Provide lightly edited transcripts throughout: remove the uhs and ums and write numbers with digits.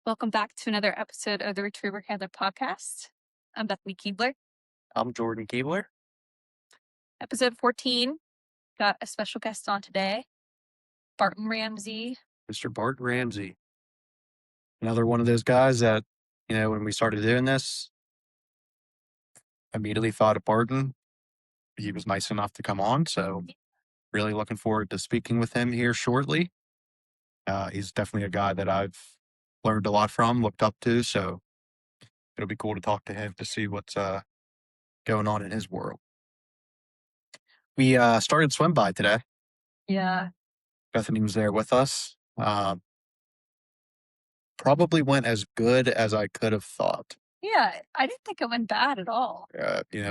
Welcome back to another episode of the Retriever Handler podcast. I'm Bethany Keebler. I'm Jordan Keebler. Episode 14. Got a special guest on today, Barton Ramsey. Mr. Barton Ramsey. Another one of those guys that, when we started doing this, immediately thought of Barton. He was nice enough to come on, so really looking forward to speaking with him here shortly. He's definitely a guy that I've learned a lot from, looked up to, so it'll be cool to talk to him to see what's going on in his world. We started swim by today. Yeah. Bethany was there with us. Probably went as good as I could have thought. Yeah, I didn't think it went bad at all.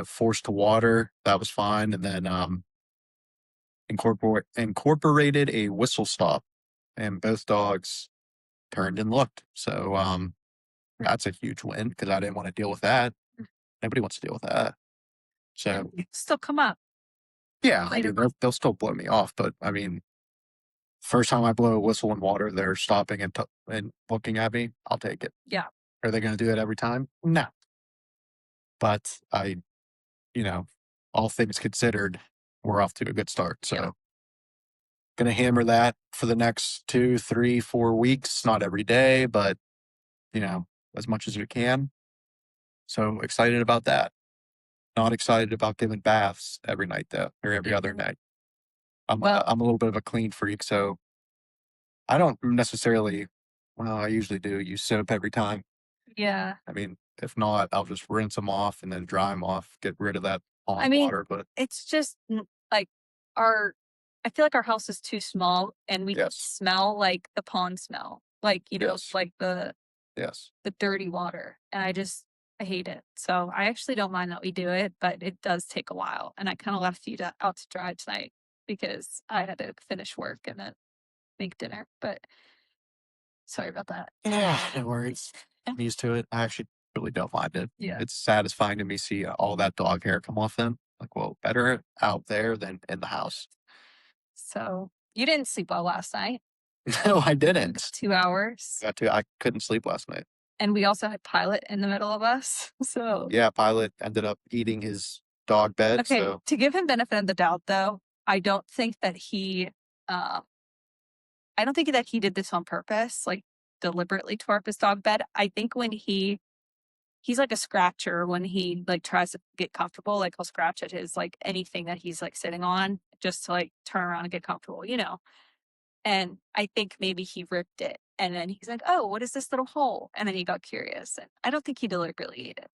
Forced to water, that was fine. And then incorporated a whistle stop, and both dogs turned and looked. So that's a huge win because I didn't want to deal with that. Nobody wants to deal with that. So Still come up. yeah, I mean, they'll still blow me off. But I mean, first time I blow a whistle in water, they're stopping and looking at me. I'll take it. Yeah. Are they going to do that every time? No. But all things considered, we're off to a good start. So gonna hammer that for the next 2, 3, 4 weeks. Not every day, but as much as we can. So excited about that. Not excited about giving baths every night though, or every other night. I'm a little bit of a clean freak, so I don't necessarily. Well, I usually do use soap every time. Yeah. I mean, if not, I'll just rinse them off and then dry them off, get rid of that water. But it's just like I feel like our house is too small and we smell like the pond smell. Like, like the dirty water. And I hate it. So I actually don't mind that we do it, but it does take a while. And I kind of left you out to dry tonight because I had to finish work and then make dinner. But sorry about that. Yeah, no worries. I'm used to it. I actually really don't mind it. Yeah. It's satisfying to me see all that dog hair come off them. Like, well, better out there than in the house. So you didn't sleep well last night. No, I didn't. 2 hours. I couldn't sleep last night. And we also had Pilot in the middle of us. So yeah, Pilot ended up eating his dog bed. Okay, so to give him benefit of the doubt, though, I don't think that he did this on purpose, like deliberately tore up his dog bed. I think when he's like a scratcher when he like tries to get comfortable, like he'll scratch at his like anything that he's like sitting on just to like turn around and get comfortable, And I think maybe he ripped it and then he's like, oh, what is this little hole? And then he got curious. And I don't think he deliberately ate it.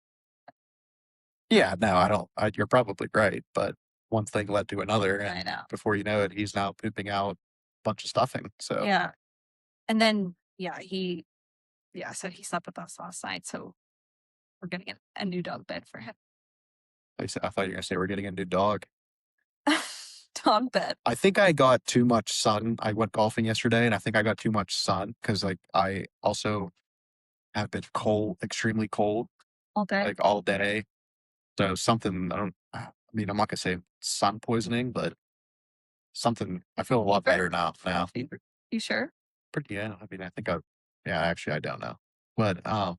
Yeah, no, I don't. You're probably right. But one thing led to another. And I know. Before you know it, he's now pooping out a bunch of stuffing. So yeah. And then, so he slept with us last night. So we're getting a new dog bed for him. I thought you were going to say we're getting a new dog. Dog bed. I think I got too much sun. I went golfing yesterday, and I think I got too much sun because, I also have been cold, extremely cold, all day. like all day. So something I'm not gonna say sun poisoning, but something. I feel a lot better now. You sure? Yeah. I mean, I think actually, I don't know, but I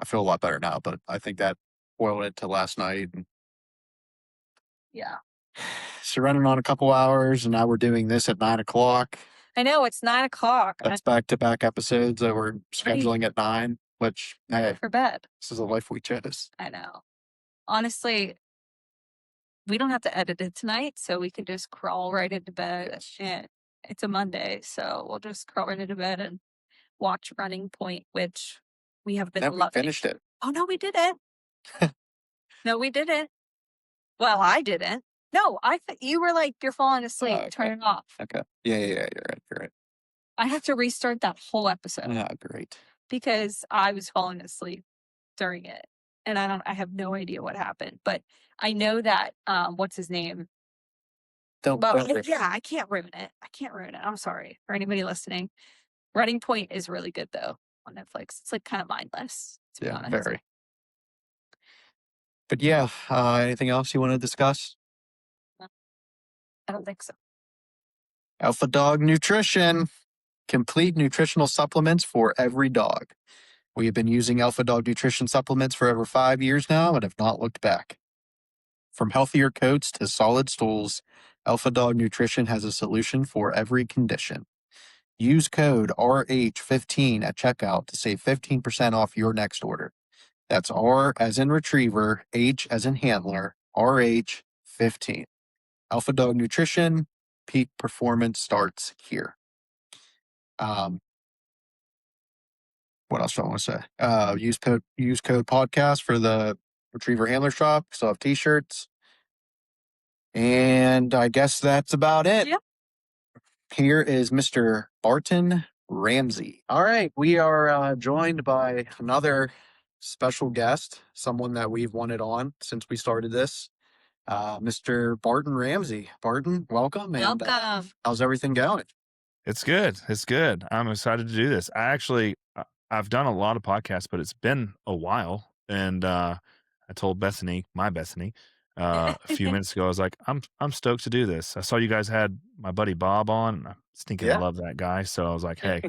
feel a lot better now. But I think that boiled into last night. And yeah. So running on a couple hours, and now we're doing this at 9:00. I know it's 9:00. That's back-to-back episodes that we're scheduling at 9, which for bed. This is a life we chose. I know. Honestly, we don't have to edit it tonight, so we can just crawl right into bed. And it's a Monday, so we'll just crawl right into bed and watch Running Point, which we have been loving. We finished it. Oh no, we didn't. No, we didn't. Well, I didn't. No, you were like, you're falling asleep. Okay. Turn it off. Okay. Yeah, you're right. I have to restart that whole episode. Yeah, great. Because I was falling asleep during it. And I have no idea what happened. But I know that, what's his name? I can't ruin it. I'm sorry for anybody listening. Running Point is really good, though, on Netflix. It's like kind of mindless, to be honest. Very. But yeah, anything else you want to discuss? I don't think so. Alpha Dog Nutrition complete nutritional supplements for every dog. We have been using Alpha Dog nutrition supplements for over 5 years now and have not looked back. From healthier coats to solid stools, Alpha Dog Nutrition has a solution for every condition. Use code RH15 at checkout to save 15% off your next order. That's R as in retriever, H as in handler, RH15. Alpha Dog Nutrition, peak performance starts here. What else do I want to say? Use code podcast for the Retriever Handler Shop. Still have t-shirts. And I guess that's about it. Yep. Here is Mr. Barton Ramsey. All right. We are joined by another special guest, someone that we've wanted on since we started this, Mr. Barton Ramsey. Barton, welcome. Welcome. How's everything going? It's good. It's good. I'm excited to do this. I've done a lot of podcasts, but it's been a while. And I told Bethany, a few minutes ago, I was like, I'm stoked to do this. I saw you guys had my buddy Bob on. And I stinking love that guy. So I was like, hey,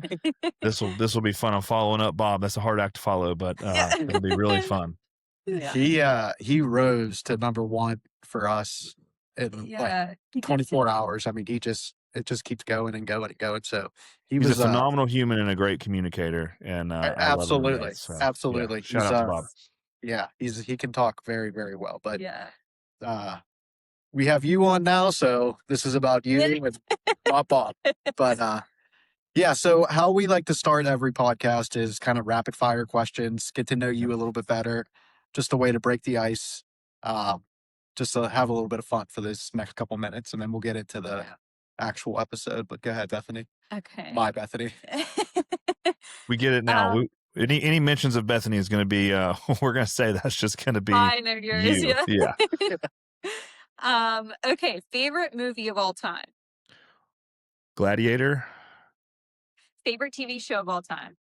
this will be fun. I'm following up Bob. That's a hard act to follow, but it'll be really fun. Yeah. He rose to number one for us in like 24 hours. I mean, it just keeps going and going and going. So he's a phenomenal human and a great communicator. And absolutely, absolutely. Yeah. Shout out to Bob. Yeah, he can talk very, very well. But we have you on now, so this is about you with Bob. But yeah, so how we like to start every podcast is kind of rapid fire questions, get to know you a little bit better, just a way to break the ice, just to have a little bit of fun for this next couple minutes, and then we'll get into the actual episode. But go ahead, Bethany. Okay. My Bethany. We get it now. Any mentions of Bethany is going to be, we're going to say that's just going to be mine or yours. You. Yeah. Okay. Favorite movie of all time? Gladiator. Favorite TV show of all time?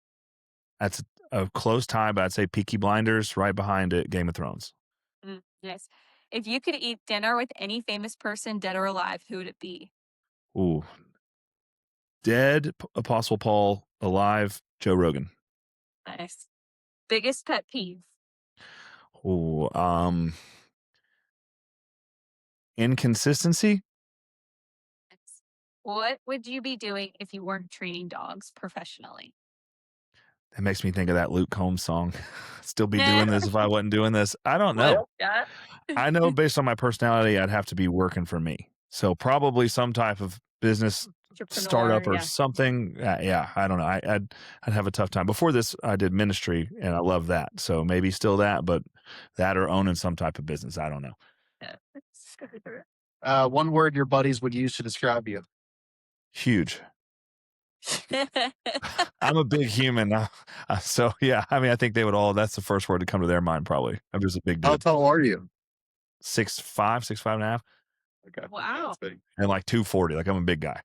That's a close tie, but I'd say Peaky Blinders. Right behind it, Game of Thrones. Nice. If you could eat dinner with any famous person, dead or alive, who would it be? Ooh. Dead, Apostle Paul. Alive, Joe Rogan. Nice. Biggest pet peeve? Ooh, inconsistency. What would you be doing if you weren't training dogs professionally? That makes me think of that Luke Combs song. Still be doing this if I wasn't doing this. I don't know. Yeah. I know based on my personality, I'd have to be working for me. So probably some type of business startup or something. Yeah, I don't know. I'd have a tough time. Before this, I did ministry and I love that. So maybe still that, but that or owning some type of business. I don't know. One word your buddies would use to describe you. Huge. I'm a big human. So yeah, I mean, I think they would all, that's the first word to come to their mind probably. I'm just a big dude. How tall are you? 6'5", 6'5.5". Okay. Wow. And like 240. Like I'm a big guy.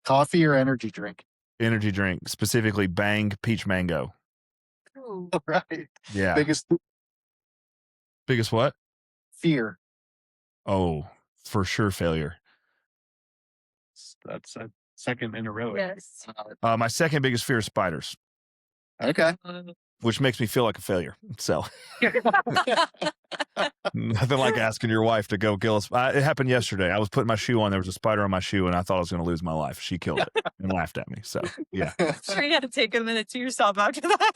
Coffee or energy drink? Energy drink, specifically Bang Peach Mango. Ooh. Right. Yeah. Biggest what? Fear. Oh, for sure failure. That's a second in a row. Yes. My second biggest fear is spiders. Okay. Which makes me feel like a failure. So nothing like asking your wife to go kill a it happened yesterday. I was putting my shoe on. There was a spider on my shoe and I thought I was going to lose my life. She killed it and laughed at me. So yeah. Sure, you had to take a minute to yourself after that.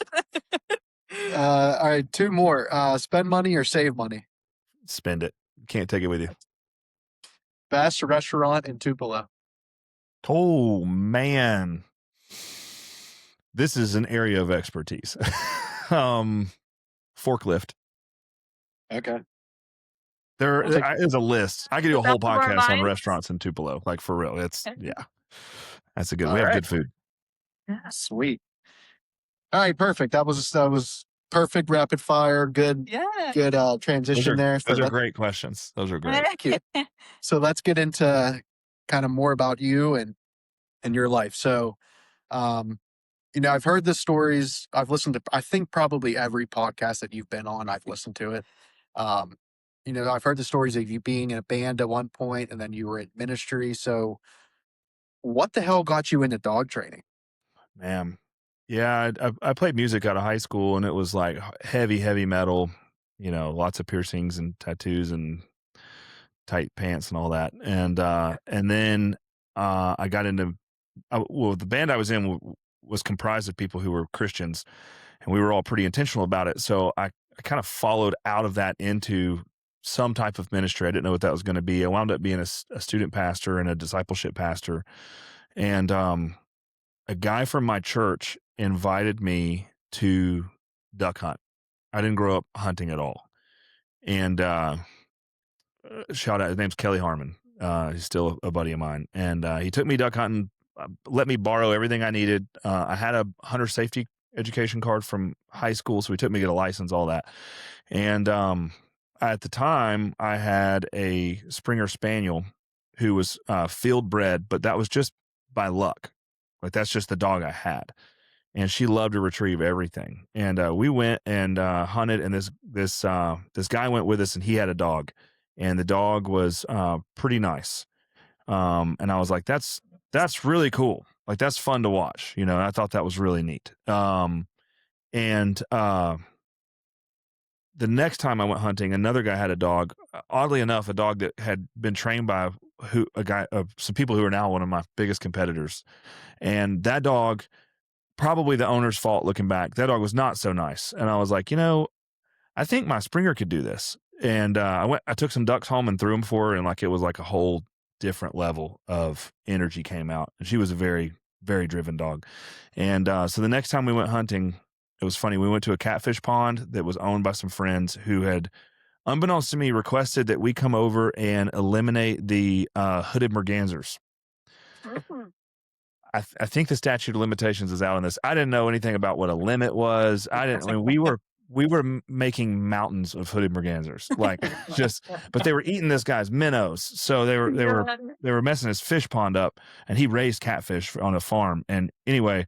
All right. Two more. Spend money or save money? Spend it. Can't take it with you. Best restaurant in Tupelo? Oh, man. This is an area of expertise. Forklift. Okay. There is a list. I could do a whole podcast on restaurants in Tupelo. Like for real. It's that's a good. We have good food. Yeah, sweet. All right, perfect. That was perfect rapid fire. Good. Yeah. Good transition there. Those are great questions. Those are great. Thank you. So let's get into kind of more about you and your life. So, I've heard the stories. I've listened to, I think probably every podcast that you've been on, I've listened to it. I've heard the stories of you being in a band at one point and then you were in ministry. So what the hell got you into dog training? Man. Yeah, I played music out of high school, and it was like heavy metal, lots of piercings and tattoos and tight pants and all that. And then I got into the band I was in was comprised of people who were Christians, and we were all pretty intentional about it. So I kind of followed out of that into some type of ministry. I didn't know what that was going to be. I wound up being a student pastor and a discipleship pastor. And a guy from my church invited me to duck hunt. I didn't grow up hunting at all. And shout out, his name's Kelly Harmon. He's still a buddy of mine. And he took me duck hunting, let me borrow everything I needed. I had a hunter safety education card from high school, so he took me to get a license, all that. And at the time, I had a Springer Spaniel who was field bred, but that was just by luck. Like, that's just the dog I had. And she loved to retrieve everything. And we went and hunted, and this guy went with us, and he had a dog, and the dog was pretty nice. And I was like, that's really cool. Like, that's fun to watch. I thought that was really neat. And the next time I went hunting, another guy had a dog. Oddly enough, a dog that had been trained by some people who are now one of my biggest competitors. And that dog, probably the owner's fault looking back, that dog was not so nice. And I was like, I think my Springer could do this. And I took some ducks home and threw them for her, and like, it was like a whole different level of energy came out. And she was a very, very driven dog. And so the next time we went hunting, it was funny. We went to a catfish pond that was owned by some friends who had, unbeknownst to me, requested that we come over and eliminate the hooded mergansers. I think the statute of limitations is out on this. I didn't know anything about what a limit was. We were making mountains of hooded mergansers, like, but they were eating this guy's minnows. So they were messing his fish pond up, and he raised catfish on a farm. And anyway,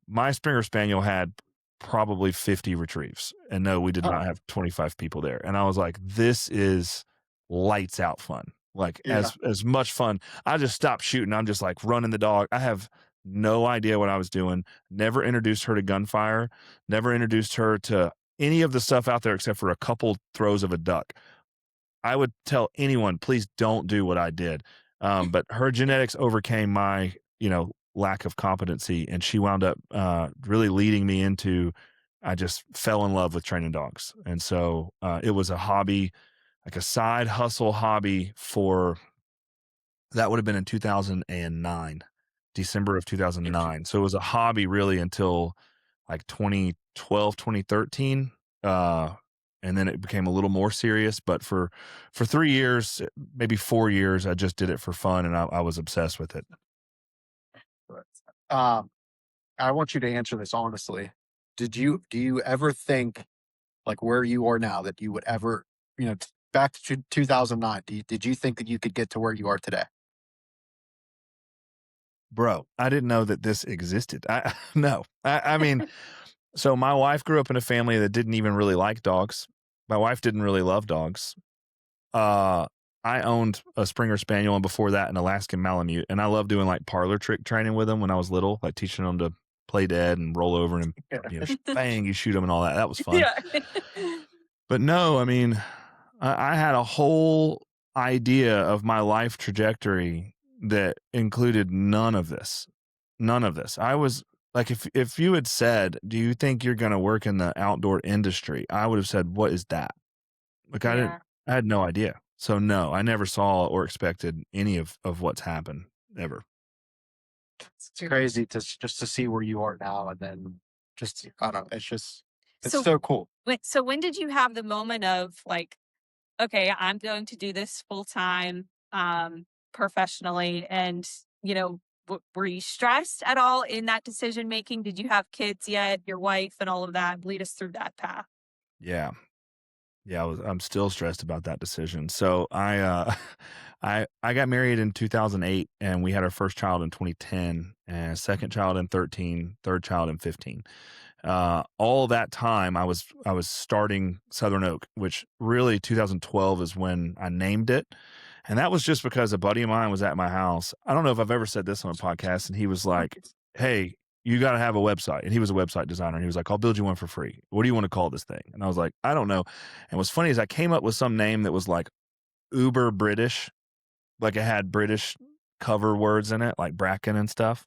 my Springer Spaniel had probably 50 retrieves, and no, we did not have 25 people there. And I was like, this is lights out fun. Like, as much fun. I just stopped shooting. I'm just like running the dog. I have no idea what I was doing. Never introduced her to gunfire. Never introduced her to any of the stuff out there except for a couple throws of a duck. I would tell anyone, please don't do what I did. But her genetics overcame my, lack of competency, and she wound up really leading me into, I just fell in love with training dogs. And so it was a hobby, like a side hustle hobby that would have been in 2009, December of 2009. So it was a hobby really until like 2012, 2013. And then it became a little more serious, but for 3 years, maybe 4 years, I just did it for fun, and I was obsessed with it. I want you to answer this honestly. Do you ever think, like, where you are now, that you would ever, back to 2009, did you think that you could get to where you are today? Bro, I didn't know that this existed. No. I mean, so my wife grew up in a family that didn't even really like dogs. My wife didn't really love dogs. I owned a Springer Spaniel, and before that, an Alaskan Malamute. And I loved doing like parlor trick training with them when I was little, like teaching them to play dead and roll over and, bang, you shoot them and all that. That was fun. Yeah. But no, I mean, I had a whole idea of my life trajectory that included none of this. None of this. I was like, if you had said, do you think you're going to work in the outdoor industry? I would have said, what is that? Like, I had no idea. So no, I never saw or expected any of what's happened ever. It's crazy to see where you are now, and then just, I don't know, it's so cool. So when did you have the moment of like, okay, I'm going to do this full time, professionally, and were you stressed at all in that decision making? Did you have kids yet? Your wife and all of that? Lead us through that path. Yeah. I'm still stressed about that decision. So I got married in 2008, and we had our first child in 2010, and second child in 13, third child in 15. All that time I was starting Southern Oak, which really 2012 is when I named it. And that was just because a buddy of mine was at my house. I don't know if I've ever said this on a podcast, and he was like, "Hey, you got to have a website." And he was a website designer, and he was like, "I'll build you one for free. What do you want to call this thing?" And I was like, "I don't know." And what's funny is I came up with some name that was like uber British, like it had British cover words in it, like Bracken and stuff.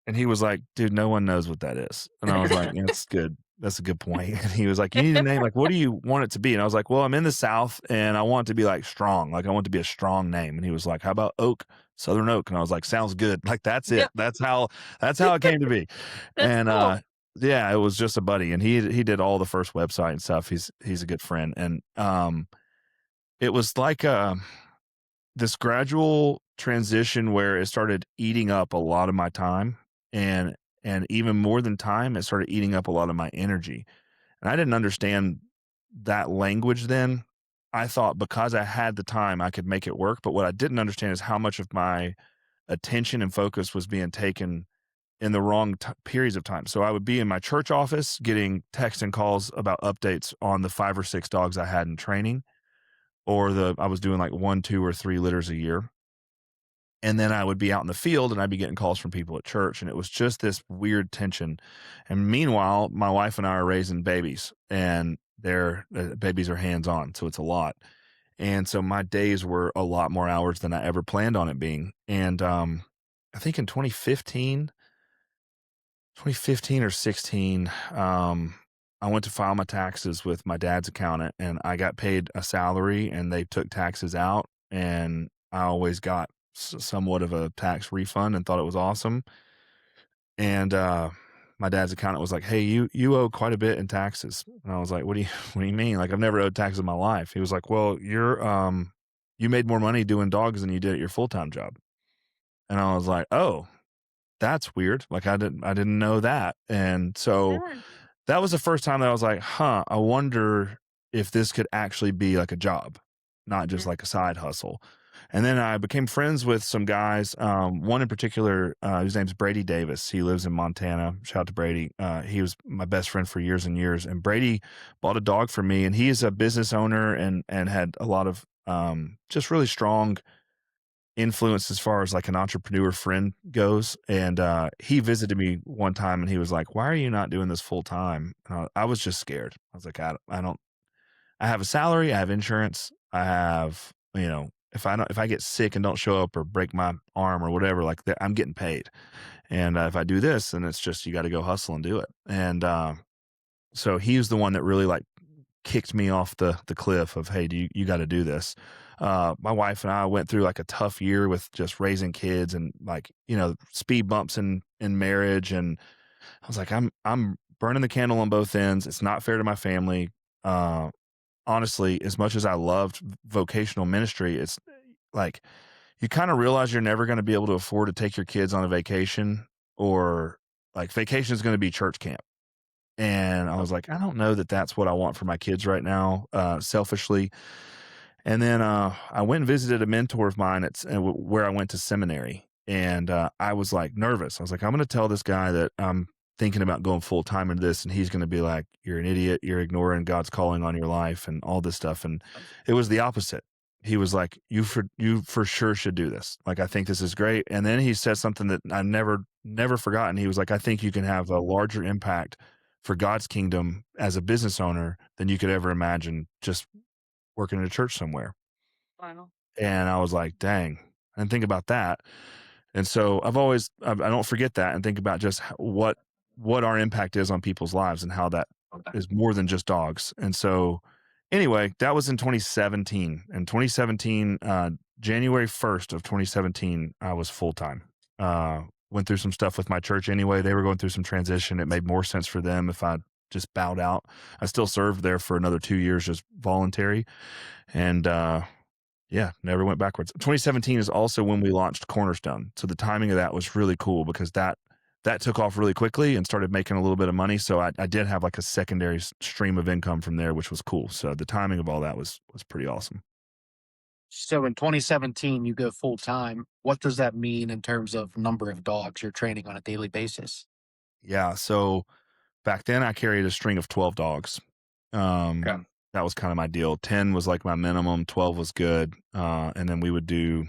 And he was like, "Dude, no one knows what that is." And I was like, "Yeah, that's good. That's a good point." And he was like, "You need a name. Like, what do you want it to be?" And I was like, "Well, I'm in the South and I want it to be like strong. Like, I want it to be a strong name." And he was like, "How about Oak, Southern Oak?" And I was like, "Sounds good." Like, that's it. Yeah. That's how it came to be. That's And cool. yeah, it was just a buddy. And he did all the first website and stuff. He's a good friend. And it was like this gradual transition where it started eating up a lot of my time, and even more than time, it started eating up a lot of my energy. And I didn't understand that language then. I thought because I had the time I could make it work, but what I didn't understand is how much of my attention and focus was being taken in the wrong periods of time. So I would be in my church office getting texts and calls about updates on the 5 or 6 dogs I had in training, or I was doing like 1, 2, or 3 litters a year. And then I would be out in the field and I'd be getting calls from people at church. And it was just this weird tension. And meanwhile, my wife and I are raising babies, and their babies are hands on. So it's a lot. And so my days were a lot more hours than I ever planned on it being. And I think in 2015 or 16, I went to file my taxes with my dad's accountant, and I got paid a salary and they took taxes out, and I always got somewhat of a tax refund and thought it was awesome. And my dad's accountant was like, "Hey, you owe quite a bit in taxes." And I was like, what do you mean? Like, I've never owed taxes in my life. He was like, "Well, you made more money doing dogs than you did at your full-time job." And I was like, "Oh, that's weird. Like, I didn't know that." And so Yeah. that was the first time that I was like, "Huh, I wonder if this could actually be like a job, not just like a side hustle." And then I became friends with some guys, one in particular, whose name's Brady Davis. He lives in Montana. Shout out to Brady. He was my best friend for years and years. And Brady bought a dog for me, and he is a business owner and had a lot of just really strong influence as far as like an entrepreneur friend goes. And he visited me one time and he was like, "Why are you not doing this full time?" And I was just scared. I was like, I don't, I have a salary, I have insurance, I have, if I get sick and don't show up or break my arm or whatever, like that, I'm getting paid. And if I do this, then it's just, you got to go hustle and do it. And so he was the one that really like kicked me off the cliff of, "Hey, you got to do this." My wife and I went through like a tough year with just raising kids and like, speed bumps in marriage. And I was like, I'm burning the candle on both ends. It's not fair to my family. Honestly, as much as I loved vocational ministry, it's like you kind of realize you're never going to be able to afford to take your kids on a vacation, or like vacation is going to be church camp. And I was like, I don't know that that's what I want for my kids right now, selfishly. And then I went and visited a mentor of mine where I went to seminary. And I was like nervous. I was like, I'm going to tell this guy that I'm thinking about going full time into this. And he's going to be like, "You're an idiot. You're ignoring God's calling on your life," and all this stuff. And it was the opposite. He was like, you for sure should do this. Like, I think this is great." And then he said something that I never forgotten. He was like, "I think you can have a larger impact for God's kingdom as a business owner than you could ever imagine just working in a church somewhere." Wow. And I was like, "Dang, I didn't think about that." And so I don't forget that and think about just what our impact is on people's lives and how that is more than just dogs. And so anyway, that was in 2017. In 2017, January 1st of 2017, I was full time. Went through some stuff with my church anyway. They were going through some transition. It made more sense for them if I just bowed out. I still served there for another 2 years, just voluntary. And yeah, never went backwards. 2017 is also when we launched Cornerstone. So the timing of that was really cool because that took off really quickly and started making a little bit of money. So I did have like a secondary stream of income from there, which was cool. So the timing of all that was pretty awesome. So in 2017, you go full time. What does that mean in terms of number of dogs you're training on a daily basis? Yeah. So back then I carried a string of 12 dogs. Um, Okay. That was kind of my deal. 10 was like my minimum, 12 was good. And then we would do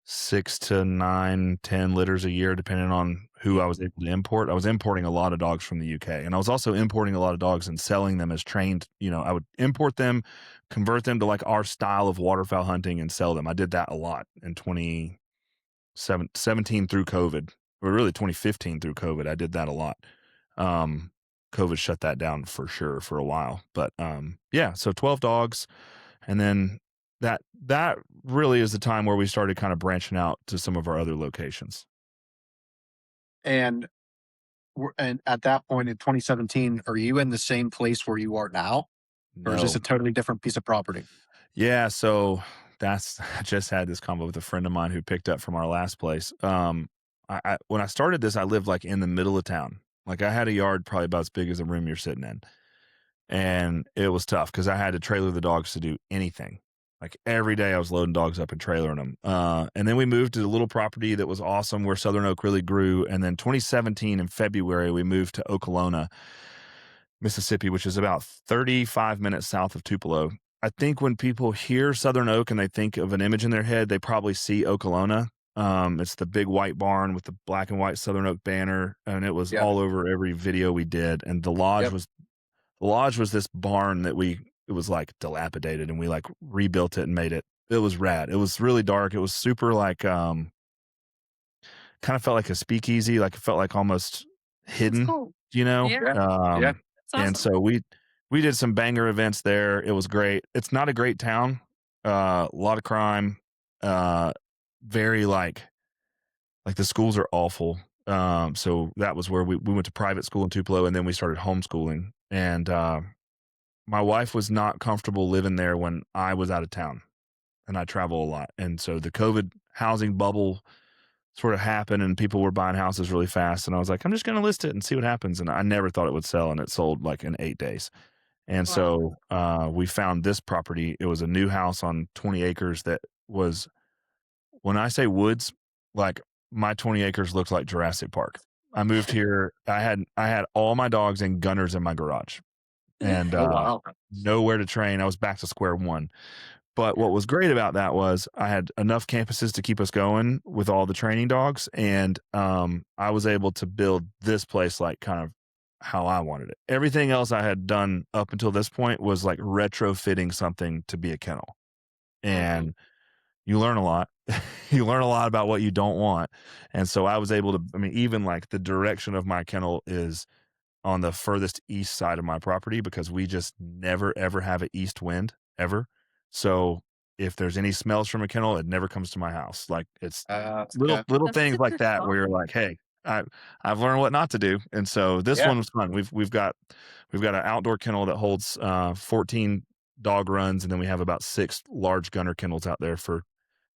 6 to 9, 10 litters a year, depending on who I was able to import. I was importing a lot of dogs from the UK, and I was also importing a lot of dogs and selling them as trained. I would import them, convert them to like our style of waterfowl hunting and sell them. I did that a lot in 2017 through COVID, or really 2015 through COVID. I did that a lot. Um, COVID shut that down for sure for a while, but yeah, so 12 dogs, and then that really is the time where we started kind of branching out to some of our other locations. And and at that point in 2017, are you in the same place where you are now, or is this a No. totally different piece of property? Yeah, so that's I just had this combo with a friend of mine who picked up from our last place. I when I started this, I lived like in the middle of town. Like I had a yard probably about as big as the room you're sitting in. And it was tough because I had to trailer the dogs to do anything. Like every day I was loading dogs up and trailering them. And then we moved to a little property that was awesome where Southern Oak really grew. And then 2017 in February, we moved to Okolona, Mississippi, which is about 35 minutes south of Tupelo. I think when people hear Southern Oak and they think of an image in their head, they probably see Okolona. It's the big white barn with the black and white Southern Oak banner, and it was Yeah. all over every video we did. And the lodge was this barn that it was like dilapidated, and we like rebuilt it and made it was rad. It was really dark. It was super like kind of felt like a speakeasy, like it felt like almost That's hidden, cool. you know? Yeah. Yeah. That's And awesome. so we did some banger events there. It was great. It's not a great town. A lot of crime. Uh very like the schools are awful. So that was where we went to private school in Tupelo, and then we started homeschooling. And my wife was not comfortable living there when I was out of town, and I travel a lot. And so the COVID housing bubble sort of happened, and people were buying houses really fast. And I was like, I'm just going to list it and see what happens. And I never thought it would sell, and it sold like in 8 days. And Wow. so we found this property. It was a new house on 20 acres that was, when I say woods, like my 20 acres looked like Jurassic Park. I moved here. I had all my dogs and gunners in my garage, and Oh wow. nowhere to train. I was back to square one. But what was great about that was I had enough campuses to keep us going with all the training dogs, and I was able to build this place like kind of how I wanted it. Everything else I had done up until this point was like retrofitting something to be a kennel, Mhm. and you learn a lot. You learn a lot about what you don't want, and so I was able to. I mean, even like the direction of my kennel is on the furthest east side of my property because we just never ever have an east wind ever. So if there's any smells from a kennel, it never comes to my house. Like it's little Yeah. little That's things like super that where you're smart. like, hey, I I've learned what not to do. And so this Yeah. one was fun. We've got an outdoor kennel that holds 14 dog runs, and then we have about 6 large gunner kennels out there for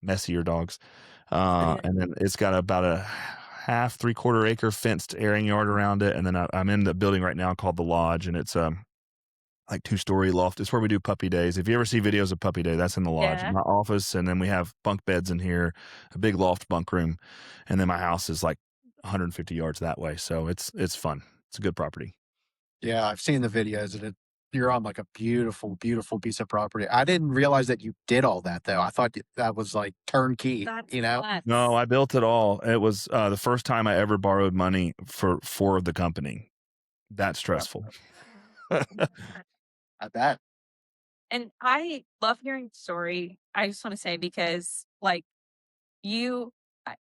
messier dogs. And then it's got about a half, 3/4 acre fenced airing yard around it. And then I'm in the building right now called the Lodge, and it's like 2-story loft. It's where we do puppy days. If you ever see videos of puppy day, that's in the Lodge. Yeah. My office, and then we have bunk beds in here, a big loft bunk room, and then my house is like 150 yards that way. So it's fun. It's a good property. Yeah, I've seen the videos, and you're on like a beautiful, beautiful piece of property. I didn't realize that you did all that though. I thought that was like turnkey, That's you know? No, nuts. I built it all. It was the first time I ever borrowed money for the company. That's Yeah, stressful. I bet. And I love hearing the story. I just want to say because like you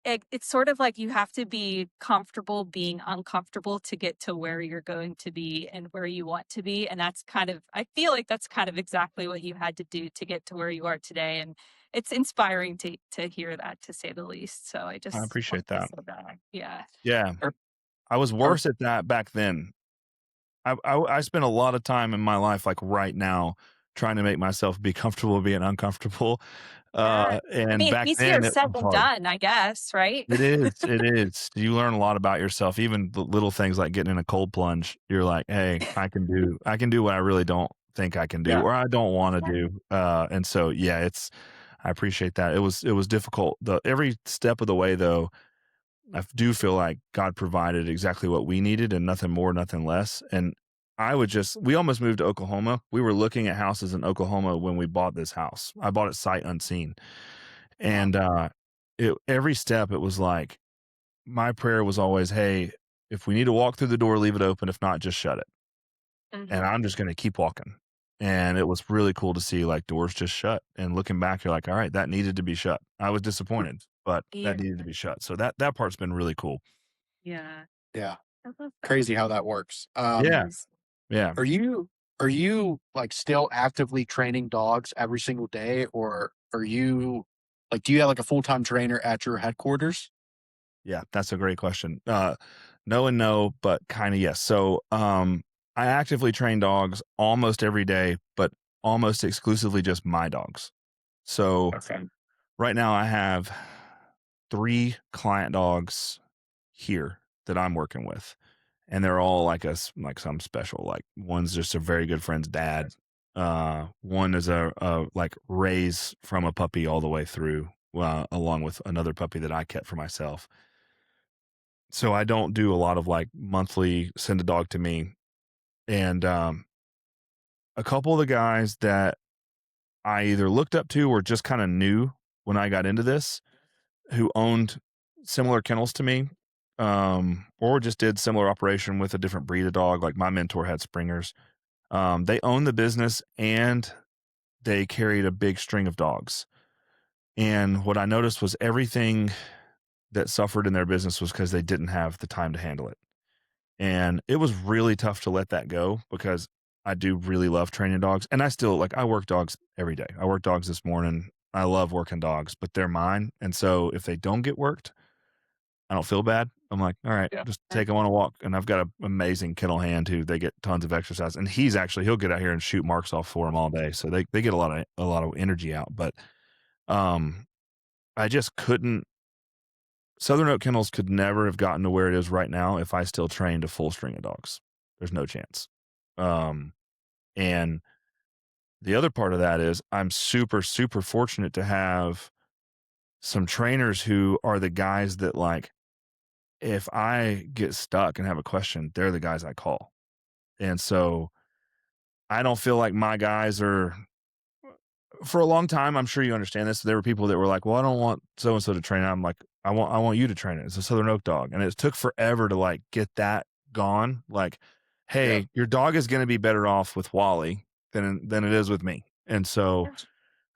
it's sort of like you have to be comfortable being uncomfortable to get to where you're going to be and where you want to be, and that's kind of I feel like that's kind of exactly what you had to do to get to where you are today, and it's inspiring to hear that, to say the least. So I I just want appreciate to that. say that. Yeah. Yeah, Or, I was or worse at that back then. I spent a lot of time in my life, like right now, trying to make myself be comfortable being uncomfortable. Yeah. I And mean, back easier then it said was than hard. done, I guess, right? It is. It is. You learn a lot about yourself, even the little things like getting in a cold plunge. You're like, hey, I can do what I really don't think I can do, yeah, or I don't want to Yeah. do. And so yeah, I appreciate that. It was difficult. Every step of the way though, I do feel like God provided exactly what we needed and nothing more, nothing less. And we almost moved to Oklahoma. We were looking at houses in Oklahoma when we bought this house. I bought it sight unseen. And every step, it was like, my prayer was always, hey, if we need to walk through the door, leave it open. If not, just shut it. And I'm just going to keep walking. And it was really cool to see like doors just shut. And looking back, you're like, all right, that needed to be shut. I was disappointed, but Yeah. that needed to be shut. So that part's been really cool. Yeah. Yeah. I love that. Crazy how that works. Yeah. Yeah. Are you like still actively training dogs every single day, or are you like, do you have like a full-time trainer at your headquarters? Yeah, that's a great question. No and no, but kind of yes. So, I actively train dogs almost every day, but almost exclusively just my dogs. So Okay. right now I have 3 client dogs here that I'm working with, and they're all like like some special. Like one's just a very good friend's dad. One is a like raise from a puppy all the way through, along with another puppy that I kept for myself. So I don't do a lot of like monthly send a dog to me. And a couple of the guys that I either looked up to or just kind of knew when I got into this, who owned similar kennels to me, or just did similar operation with a different breed of dog. Like my mentor had Springers. They owned the business and they carried a big string of dogs. And what I noticed was everything that suffered in their business was because they didn't have the time to handle it. And it was really tough to let that go because I do really love training dogs. And I still like, I work dogs every day. I work dogs this morning. I love working dogs, but they're mine. And so if they don't get worked, I don't feel bad. I'm like, all right, Yeah. just take them on a walk. And I've got an amazing kennel hand who they get tons of exercise. And he'll get out here and shoot marks off for them all day. So they get a lot of energy out. But um I just couldn't. Southern Oak Kennels could never have gotten to where it is right now if I still trained a full string of dogs. There's no chance. Um, and the other part of that is I'm super, super fortunate to have some trainers who are the guys that like, if I get stuck and have a question, they're the guys I call. And so I don't feel like my guys are, for a long time, I'm sure you understand this. There were people that were like, well, I don't want so and so to train it. I'm like, I want you to train it. It's a Southern Oak dog. And it took forever to like get that gone. Like, hey, Yeah. your dog is going to be better off with Wally than it is with me. And so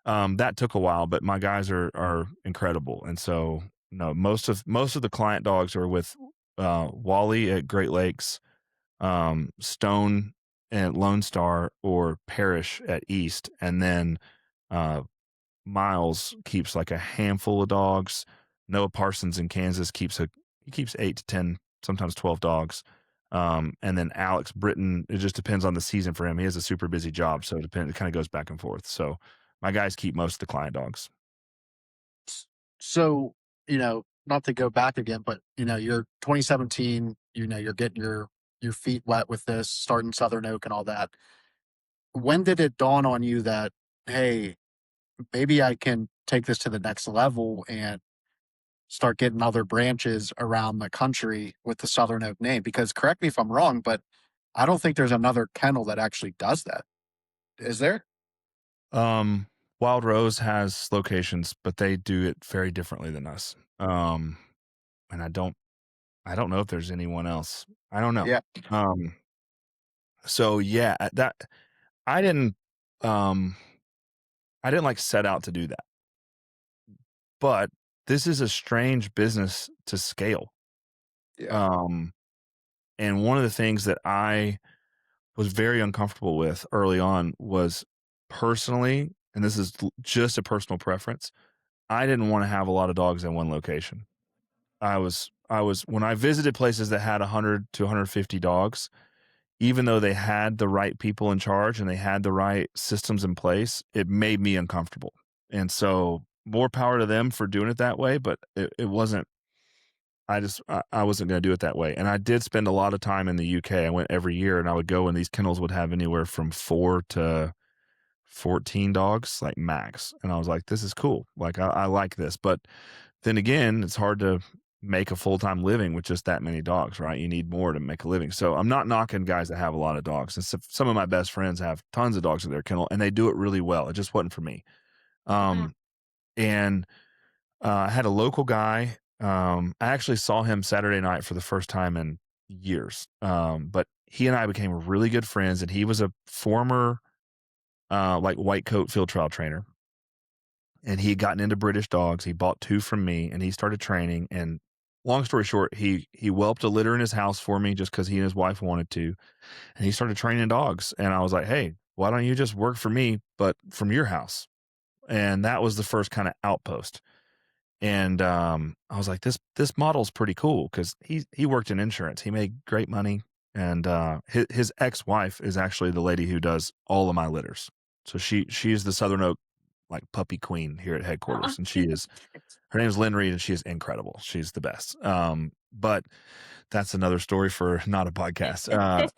that took a while, but my guys are incredible. And so no, most of the client dogs are with Wally at Great Lakes, Stone at Lone Star, or Parrish at East, and then uh, Miles keeps like a handful of dogs. Noah Parsons in Kansas keeps 8 to 10, sometimes 12 dogs. And then Alex Britton, it just depends on the season for him. He has a super busy job, so it kind of goes back and forth. So my guys keep most of the client dogs. So, not to go back again, but you're 2017, you're getting your feet wet with this, starting Southern Oak and all that. When did it dawn on you that, hey, maybe I can take this to the next level and start getting other branches around the country with the Southern Oak name? Because correct me if I'm wrong, but I don't think there's another kennel that actually does that. Is there? Wild Rose has locations, but they do it very differently than us. And I don't know if there's anyone else. I don't know. Yeah. So yeah, that I didn't um I didn't like set out to do that. But this is a strange business to scale. Yeah. And one of the things that I was very uncomfortable with early on was, personally, and this is just a personal preference, I didn't want to have a lot of dogs in one location. When I visited places that had 100 to 150 dogs, even though they had the right people in charge and they had the right systems in place, it made me uncomfortable. And so more power to them for doing it that way, but it wasn't, I wasn't going to do it that way. And I did spend a lot of time in the UK. I went every year, and I would go, and these kennels would have anywhere from 4 to 14 dogs, like max. And I was like, this is cool. Like, I like this. But then again, it's hard to make a full-time living with just that many dogs, right? You need more to make a living. So I'm not knocking guys that have a lot of dogs. And some of my best friends have tons of dogs in their kennel and they do it really well. It just wasn't for me. Mhm. And I had a local guy. I actually saw him Saturday night for the first time in years. But he and I became really good friends, and he was a former like white coat field trial trainer, and he had gotten into British dogs. He bought two from me, and he started training. And long story short, he whelped a litter in his house for me just because he and his wife wanted to, and he started training dogs. And I was like, hey, why don't you just work for me, but from your house? And that was the first kind of outpost. And, I was like, "This model's pretty cool because he worked in insurance. He made great money, and, his ex-wife is actually the lady who does all of my litters. So she's the Southern Oak, like, puppy queen here at Aw. headquarters, and her name is Lynn Reed, and she is incredible. She's the best. But that's another story for not a podcast.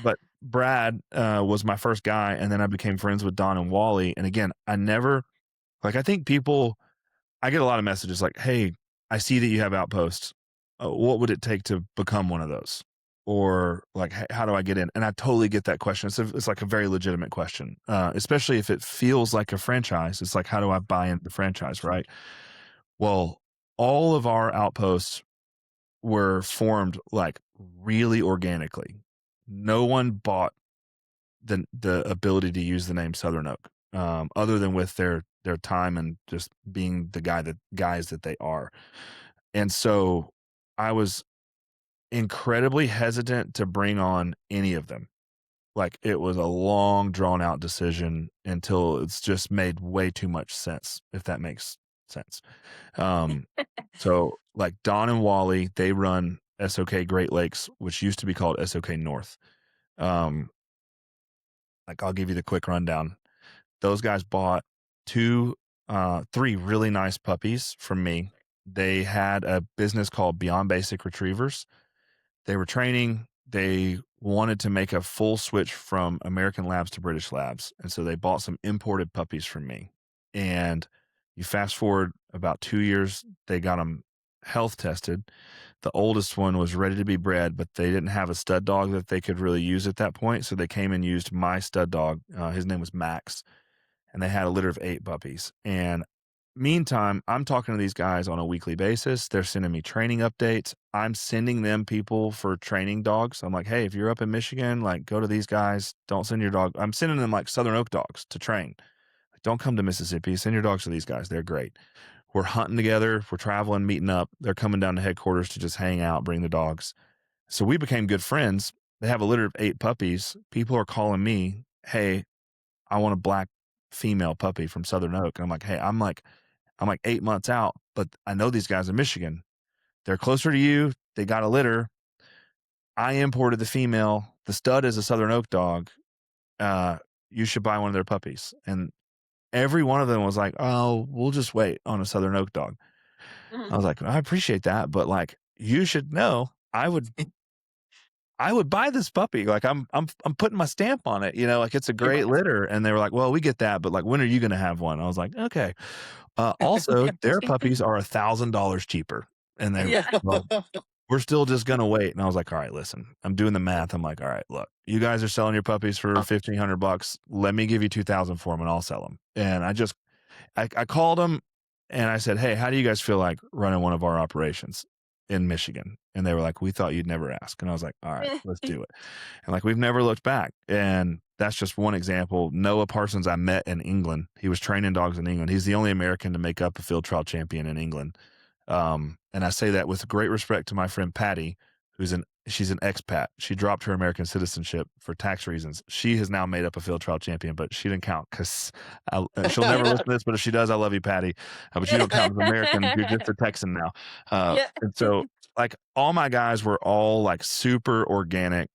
But Brad, was my first guy, and then I became friends with Don and Wally, and again, I think people I get a lot of messages like, "Hey, I see that you have outposts. What would it take to become one of those?" Or like, How do I get in?" And I totally get that question. It's like a very legitimate question, especially if it feels like a franchise. It's like, how do I buy into the franchise, right? Well, all of our outposts were formed like really organically. No one bought the ability to use the name Southern Oak, other than with their time and just being the guys that they are. And so I was incredibly hesitant to bring on any of them. Like it was a long drawn out decision until it's just made way too much sense, if that makes sense. Um, so like Don and Wally, they run SOK Great Lakes, which used to be called SOK North. Um, like I'll give you the quick rundown. Those guys bought three really nice puppies from me. They had a business called Beyond Basic Retrievers. They were training. They wanted to make a full switch from American Labs to British Labs. And so they bought some imported puppies from me. And you fast forward about 2 years, they got them health tested. The oldest one was ready to be bred, but they didn't have a stud dog that they could really use at that point. So they came and used my stud dog. His name was Max, and they had a litter of 8 puppies. And meantime, I'm talking to these guys on a weekly basis. They're sending me training updates. I'm sending them people for training dogs. I'm like, hey, if you're up in Michigan, like go to these guys. Don't send your dog. I'm sending them like Southern Oak dogs to train. Like, don't come to Mississippi. Send your dogs to these guys. They're great. We're hunting together. We're traveling, meeting up. They're coming down to headquarters to just hang out, bring the dogs. So we became good friends. They have a litter of 8 puppies. People are calling me, hey, I want a black female puppy from Southern Oak. And I'm like, hey, I'm like 8 months out, but I know these guys in Michigan. They're closer to you. They got a litter. I imported the female. The stud is a Southern Oak dog. You should buy one of their puppies. And every one of them was like, oh, we'll just wait on a Southern Oak dog. Mhm. I was like, I appreciate that, but like, you should know I would buy this puppy. Like I'm putting my stamp on it, like it's a great litter. And they were like, well, we get that, but like, when are you going to have one? I was like, okay. Also, their puppies are $1,000 cheaper. And they, Yeah. well, we're still just going to wait. And I was like, all right, listen, I'm doing the math. I'm like, all right, look, you guys are selling your puppies for $1,500. Let me give you 2,000 for them and I'll sell them. And I called them and I said, hey, how do you guys feel like running one of our operations in Michigan? And they were like, we thought you'd never ask. And I was like, all right, let's do it. And like, we've never looked back. And that's just one example. Noah Parsons, I met in England. He was training dogs in England. He's the only American to make up a field trial champion in England. And I say that with great respect to my friend Patty, she's an expat. She dropped her American citizenship for tax reasons. She has now made up a field trial champion, but she didn't count because she'll never listen to this. But if she does, I love you, Patty. But you don't count as American. You're just a Texan now. Yeah. And so, like, all my guys were all like super organic.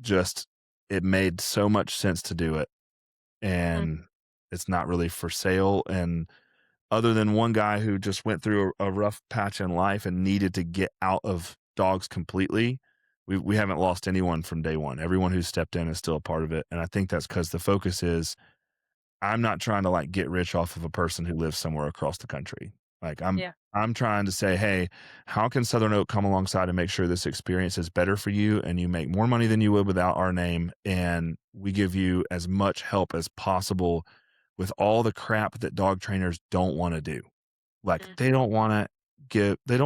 Just it made so much sense to do it, Mhm. and it's not really for sale. And other than one guy who just went through a rough patch in life and needed to get out of dogs completely, we haven't lost anyone from day one. Everyone who's stepped in is still a part of it. And I think that's because the focus is I'm not trying to like get rich off of a person who lives somewhere across the country. Like Yeah. I'm trying to say, hey, how can Southern Oak come alongside and make sure this experience is better for you and you make more money than you would without our name, and we give you as much help as possible with all the crap that dog trainers don't want to do. Like Mm. they don't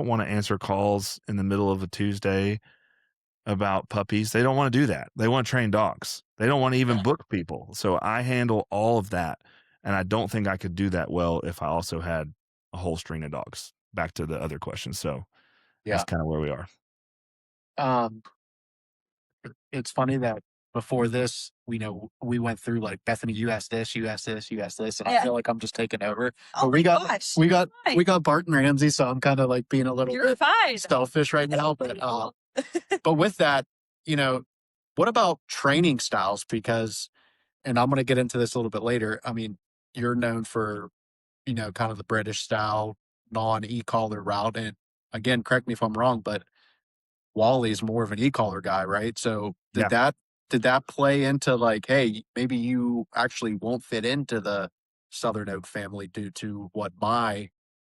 want to answer calls in the middle of a Tuesday about puppies. They don't want to do that. They want to train dogs. They don't want to even Yeah. book people. So I handle all of that. And I don't think I could do that well if I also had a whole string of dogs. Back to the other question. So that's Yeah. kind of where we are. Um, it's funny that before this, we went through like, Bethany, you asked this, you asked this, you asked this, and I feel like I'm just taking over. Oh But we got gosh. we got Barton Ramsey, so I'm kind of like being a little You're bit fine. selfish right now. But with that, what about training styles? Because, and I'm going to get into this a little bit later. I mean, you're known for, kind of the British style, non e-collar route. And again, correct me if I'm wrong, but Wally's more of an e-collar guy, right? So Yeah. did that play into like, hey, maybe you actually won't fit into the Southern Oak family due to what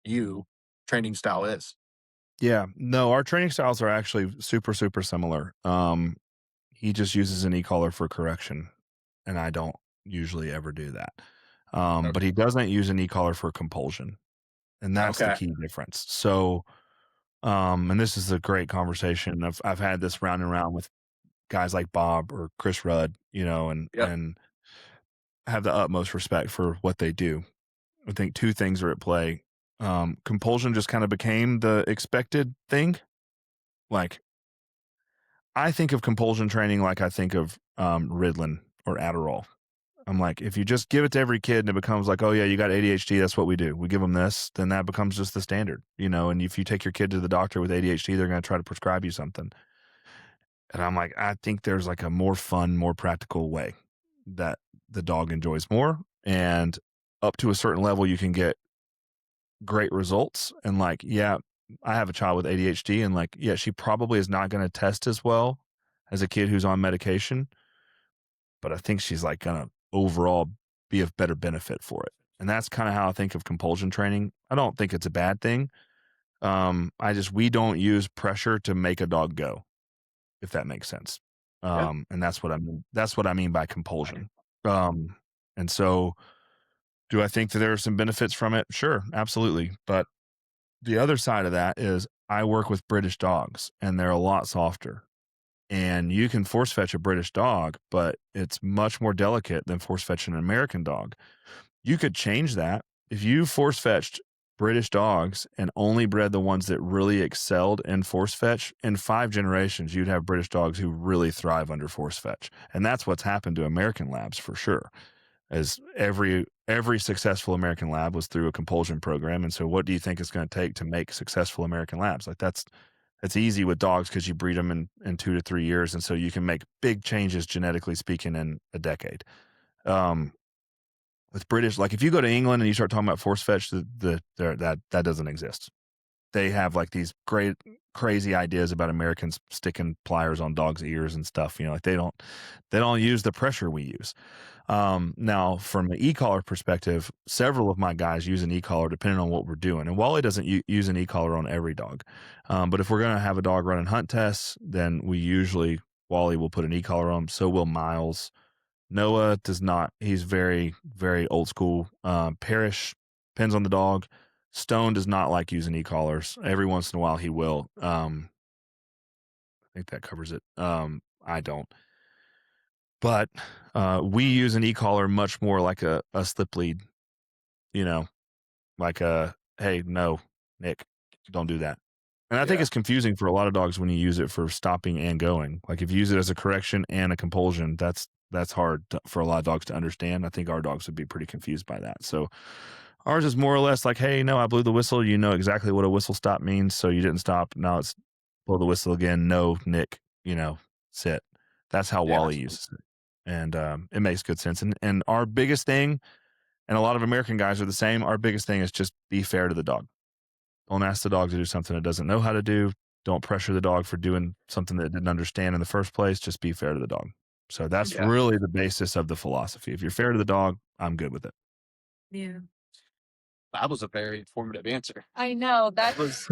you training style is? Yeah. No, our training styles are actually super, super similar. He just uses an e-collar for correction, and I don't usually ever do that. But he doesn't use an e-collar for compulsion. And that's the Okay. key difference. So, and this is a great conversation. I've had this round and round with guys like Bob or Chris Rudd, Yep. and have the utmost respect for what they do. I think two things are at play. Compulsion just kind of became the expected thing. Like I think of compulsion training like I think of Ritalin or Adderall. I'm like, if you just give it to every kid and it becomes like, oh yeah, you got ADHD, that's what we do. We give them this, then that becomes just the standard, and if you take your kid to the doctor with ADHD, they're going to try to prescribe you something. And I'm like, I think there's like a more fun, more practical way that the dog enjoys more. And up to a certain level, you can get great results. And like, yeah, I have a child with ADHD, and like, yeah, she probably is not going to test as well as a kid who's on medication, but I think she's like going to overall be of better benefit for it. And that's kind of how I think of compulsion training. I don't think it's a bad thing. We don't use pressure to make a dog go, if that makes sense. Yeah. And that's what I mean. That's what I mean by compulsion. And so do I think that there are some benefits from it? Sure, absolutely. But the other side of that is I work with British dogs, and they're a lot softer. And you can force fetch a British dog, but it's much more delicate than force fetching an American dog. You could change that. If you force fetched British dogs and only bred the ones that really excelled in force fetch, in 5 generations, you'd have British dogs who really thrive under force fetch. And that's what's happened to American labs for sure. As every successful American lab was through a compulsion program. And so what do you think it's going to take to make successful American labs? Like that's easy with dogs because you breed them in 2 to 3 years. And so you can make big changes genetically speaking in a decade. With British, like if you go to England and you start talking about force fetch, that doesn't exist. They have like these great crazy ideas about Americans sticking pliers on dogs' ears and stuff. Like they don't use the pressure we use. Now, from an e-collar perspective, several of my guys use an e-collar depending on what we're doing. And Wally doesn't use an e-collar on every dog. But if we're going to have a dog running hunt tests, then Wally will put an e-collar on. So will Miles. Noah does not. He's very, very old school. Parrish depends on the dog. Stone does not like using e-collars. Every once in a while he will. I think that covers it. I don't. But we use an e-collar much more like a slip lead, like a, hey, no, Nick, don't do that. And I think Yeah. it's confusing for a lot of dogs when you use it for stopping and going. Like if you use it as a correction and a compulsion, that's hard for a lot of dogs to understand. I think our dogs would be pretty confused by that. So ours is more or less like, hey, no, I blew the whistle. You know exactly what a whistle stop means. So you didn't stop. Now it's blow the whistle again. No, Nick, sit. That's how Yeah. Wally uses it. And it makes good sense. And our biggest thing, and a lot of American guys are the same, our biggest thing is just be fair to the dog. Don't ask the dog to do something it doesn't know how to do. Don't pressure the dog for doing something that it didn't understand in the first place. Just be fair to the dog. So that's Yeah. really the basis of the philosophy. If you're fair to the dog, I'm good with it. Yeah. That was a very informative answer. I know that was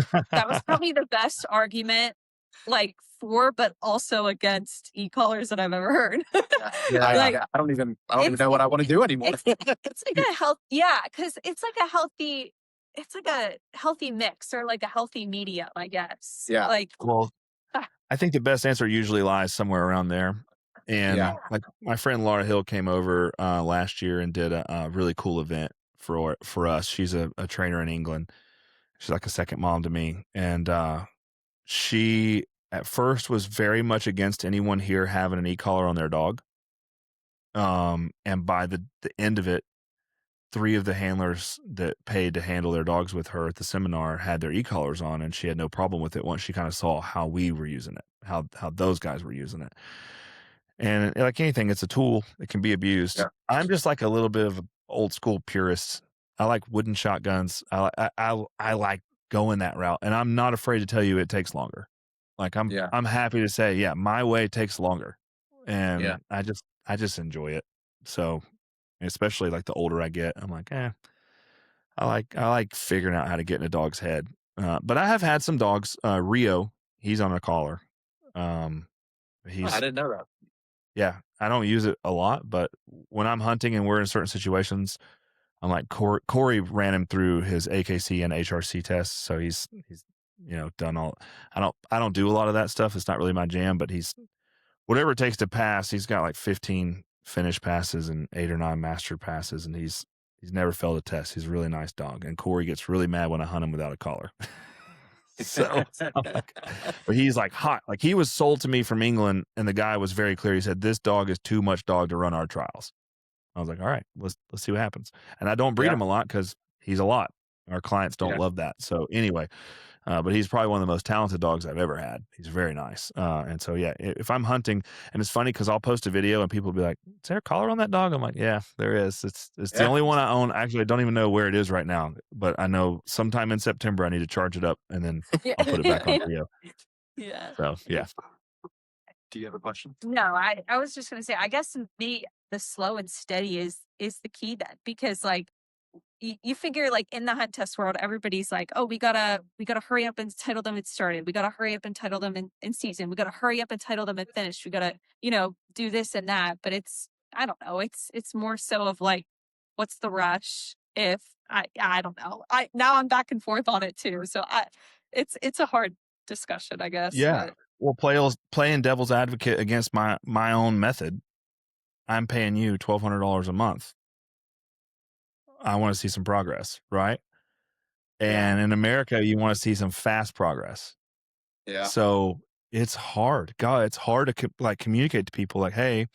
probably the best argument, like for, but also against e-collars that I've ever heard. Yeah, Like, I don't even know what I want to do anymore. it's like a because it's like a healthy mix or like a healthy medium, I guess. Yeah. Like, Well, I think the best answer usually lies somewhere around there. And like my friend Laura Hill came over last year and did a really cool event for us. She's a trainer in England. She's like a second mom to me. And she at first was very much against anyone here having an e-collar on their dog. And by the end of it, 3 of the handlers that paid to handle their dogs with her at the seminar had their e-collars on, and she had no problem with it once she kind of saw how we were using it, how those guys were using it. And like anything, it's a tool. It can be abused. Yeah. I'm just like a little bit of an old school purist. I like wooden shotguns. I like going that route, and I'm not afraid to tell you it takes longer. Like I'm happy to say, yeah, my way takes longer, and I just enjoy it. So, especially like the older I get, I'm like, I like figuring out how to get in a dog's head. But I have had some dogs. Rio, he's on a collar. I didn't know that. Yeah, I don't use it a lot, but when I'm hunting and we're in certain situations, I'm like Corey ran him through his AKC and HRC tests, so he's done all. I don't do a lot of that stuff. It's not really my jam, but he's whatever it takes to pass. He's got like 15 finished passes and 8 or 9 mastered passes, and he's never failed a test. He's a really nice dog, and Corey gets really mad when I hunt him without a collar. So, but he's like hot. Like he was sold to me from England, and the guy was very clear. He said, "This dog is too much dog to run our trials." I was like, "All right, let's see what happens." And I don't breed him a lot because he's a lot. Our clients don't love that. So anyway, but he's probably one of the most talented dogs I've ever had. He's very nice. And so, yeah, if I'm hunting, and it's funny because I'll post a video and people will be like, "Is there a collar on that dog?" I'm like, "Yeah, there is. It's the only one I own." Actually, I don't even know where it is right now, but I know sometime in September I need to charge it up and then I'll put it back on video. Yeah. So, yeah. Do you have a question? No, I was just gonna say, I guess the slow and steady is the key then, because like you figure like in the hunt test world, everybody's like, oh, we gotta hurry up and title them and started. We gotta hurry up and title them in season. We gotta hurry up and title them and finish. We gotta, do this and that. But I don't know. It's more so of like, what's the rush? If I don't know. Now I'm back and forth on it too. So it's a hard discussion, I guess. Yeah. Well, playing devil's advocate against my own method. I'm paying you $1,200 a month. I want to see some progress, right? And in America, you want to see some fast progress. Yeah. So it's hard. God, it's hard to communicate to people like, hey,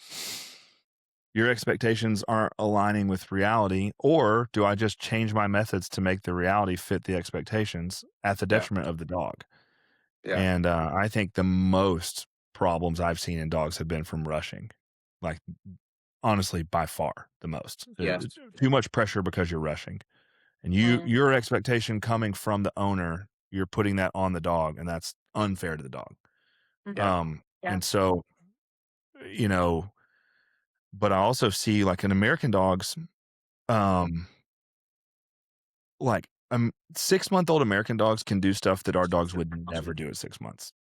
your expectations aren't aligning with reality, or do I just change my methods to make the reality fit the expectations at the detriment of the dog? Yeah. And I think the most problems I've seen in dogs have been from rushing. Like, honestly, by far the most. Yeah. Too much pressure because you're rushing. And your expectation coming from the owner, you're putting that on the dog, and that's unfair to the dog. And so, but I also see like in American dogs, like 6-month-old American dogs can do stuff that our dogs would never do at 6 months,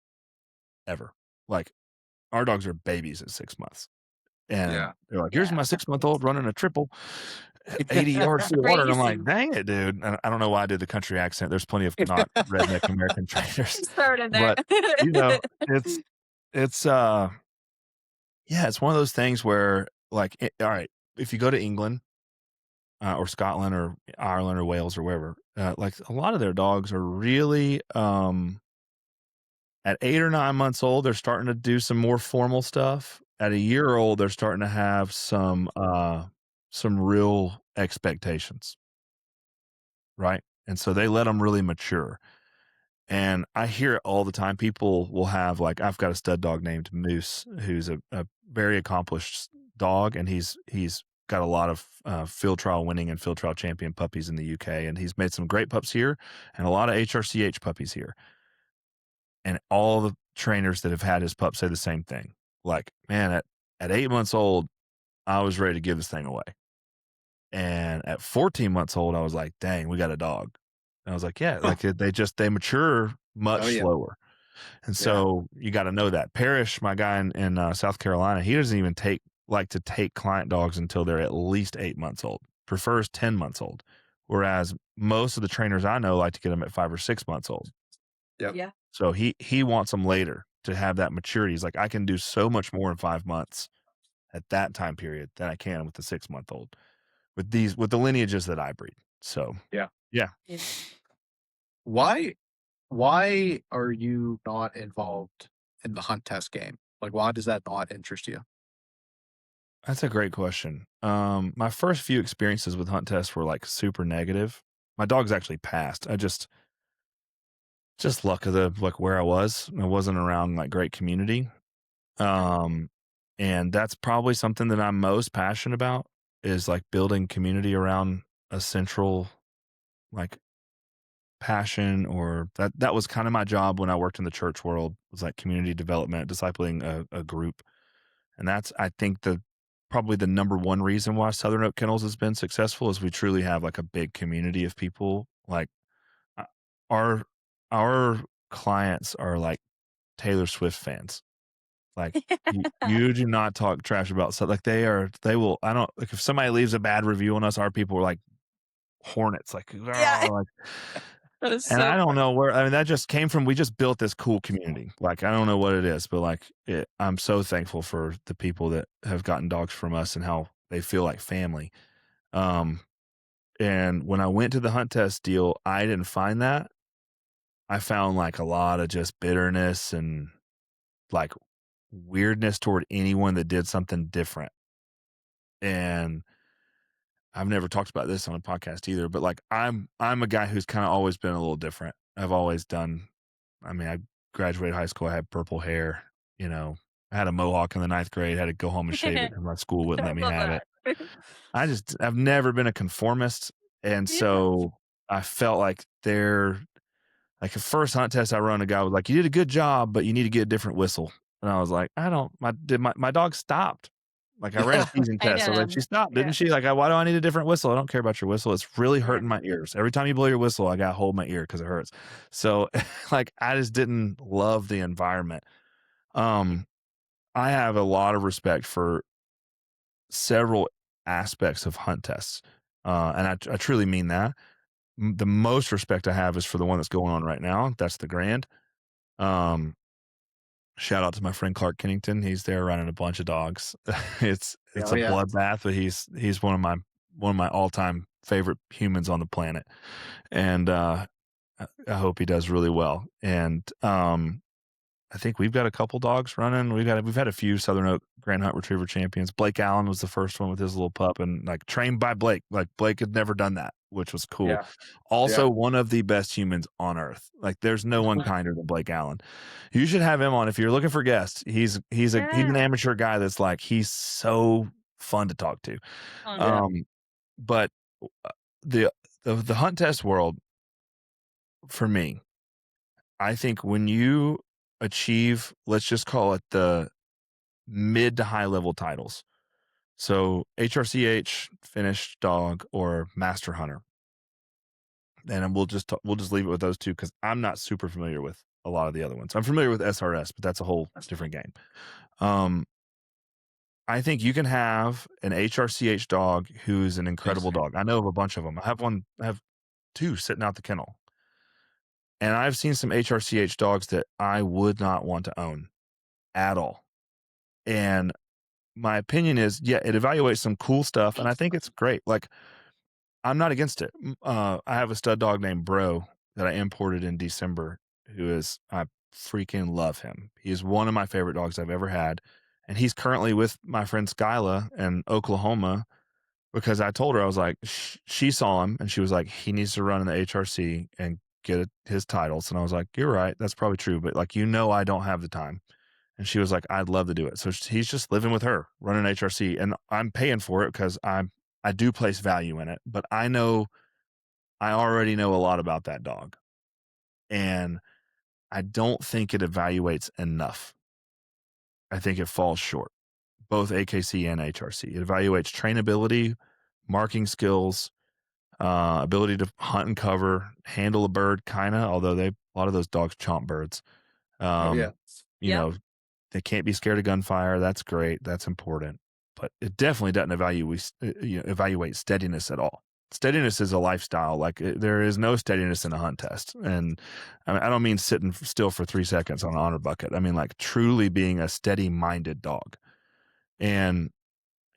ever. Like our dogs are babies at 6 months. And they're like, here's my 6-month-old running a triple 80 yards to the water. And I'm like, dang it, dude. And I don't know why I did the country accent. There's plenty of not redneck American trainers. But, it's it's one of those things where like, all right, if you go to England or Scotland or Ireland or Wales or wherever, like a lot of their dogs are really, at 8 or 9 months old, they're starting to do some more formal stuff. At a year old, they're starting to have some real expectations, right? And so they let them really mature. And I hear it all the time. People will have like, I've got a stud dog named Moose, who's a very accomplished dog, and he's got a lot of field trial winning and field trial champion puppies in the UK, and he's made some great pups here and a lot of HRCH puppies here. And all the trainers that have had his pup say the same thing. Like, man, at 8 months old, I was ready to give this thing away. And at 14 months old, I was like, dang, we got a dog. And I was like, yeah, like they mature much Oh, yeah. slower. And so you got to know that. Parrish, my guy in South Carolina, he doesn't even like to take client dogs until they're at least 8 months old, prefers 10 months old. Whereas most of the trainers I know like to get them at 5 or 6 months old. Yep. Yeah. So he wants them later to have that maturity. He's like, I can do so much more in 5 months at that time period than I can with the 6-month-old with the lineages that I breed. So Yeah. yeah. Why are you not involved in the hunt test game? Like, why does that not interest you? That's a great question. My first few experiences with hunt tests were like super negative. My dog's actually passed. I just luck of the like where I was. I wasn't around like great community. Um, and that's probably something that I'm most passionate about is like building community around a central like passion, or that was kind of my job when I worked in the church world, was like community development, discipling a group. And that's, I think, probably the number one reason why Southern Oak Kennels has been successful is we truly have like a big community of people. Like uh, our our clients are like Taylor Swift fans. Like you do not talk trash about stuff. Like they will. I don't like if somebody leaves a bad review on us. Our people are like hornets. Like, Yeah. like. That is And so I don't funny. know where. I mean, that just came from. We just built this cool community. Like I don't know what it is, but like I'm so thankful for the people that have gotten dogs from us and how they feel like family. Um, and when I went to the hunt test deal, I didn't find that. I found like a lot of just bitterness and like weirdness toward anyone that did something different. And I've never talked about this on a podcast either, but like I'm a guy who's kind of always been a little different. I've always done. I mean, I graduated high school. I had purple hair. You know, I had a mohawk in the 9th grade. Had to go home and shave it because my school wouldn't I let me love have it. that. I've never been a conformist, and Yeah. so I felt like like the first hunt test I run, a guy was like, "You did a good job, but you need to get a different whistle." And I was like, "I don't." My dog stopped. Like I ran a teasing I test. I was like, "She know. stopped, didn't Yeah. she?" Like, "Why do I need a different whistle? I don't care about your whistle. It's really Yeah. hurting my ears. Every time you blow your whistle, I got to hold my ear because it hurts." So, like, I just didn't love the environment. Um, I have a lot of respect for several aspects of hunt tests, and I truly mean that. The most respect I have is for the one that's going on right now. That's the Grand. Um, Shout out to my friend Clark Kennington. He's there running a bunch of dogs. It's Oh, a yeah. bloodbath, but he's one of my all-time favorite humans on the planet. And I hope he does really well. And I think we've got a couple dogs running. We've had a few Southern Oak Grand Hunt Retriever champions. Blake Allen was the first one with his little pup, and like trained by Blake. Like Blake had never done that, which was cool. Yeah. Also, Yeah. one of the best humans on earth. Like there's no one kinder than Blake Allen. You should have him on if you're looking for guests. He's an Yeah. amateur guy that's like he's so fun to talk to. Oh, no. Um, but uh, the the hunt test world for me, I think when you achieve, let's just call it the mid to high level titles. So HRCH, finished dog, or master hunter. And we'll just leave it with those two because I'm not super familiar with a lot of the other ones. I'm familiar with SRS, but that's a whole different game. Um, I think you can have an HRCH dog who's an incredible dog. I know of a bunch of them. I have two sitting out the kennel. And I've seen some HRCH dogs that I would not want to own at all. And my opinion is, yeah, it evaluates some cool stuff, and I think it's great. Like, I'm not against it. I have a stud dog named Bro that I imported in December, I freaking love him. He's one of my favorite dogs I've ever had, and he's currently with my friend Skyla in Oklahoma because I told her, I was like, she saw him, and she was like, he needs to run in the HRC and get his titles. And I was like, you're right, that's probably true, but like, I don't have the time. And she was like, I'd love to do it. So he's just living with her, running HRC, and I'm paying for it because I do place value in it. But I already know a lot about that dog, and I don't think it evaluates enough. I think it falls short, both AKC and HRC. It evaluates trainability, marking skills, ability to hunt and cover, handle a bird, kind of, although a lot of those dogs chomp birds. Oh yeah. You know, they can't be scared of gunfire. That's great. That's important. But it definitely doesn't evaluate steadiness at all. Steadiness is a lifestyle. Like there is no steadiness in a hunt test. And I don't mean sitting still for 3 seconds on an honor bucket. I mean like truly being a steady minded dog. And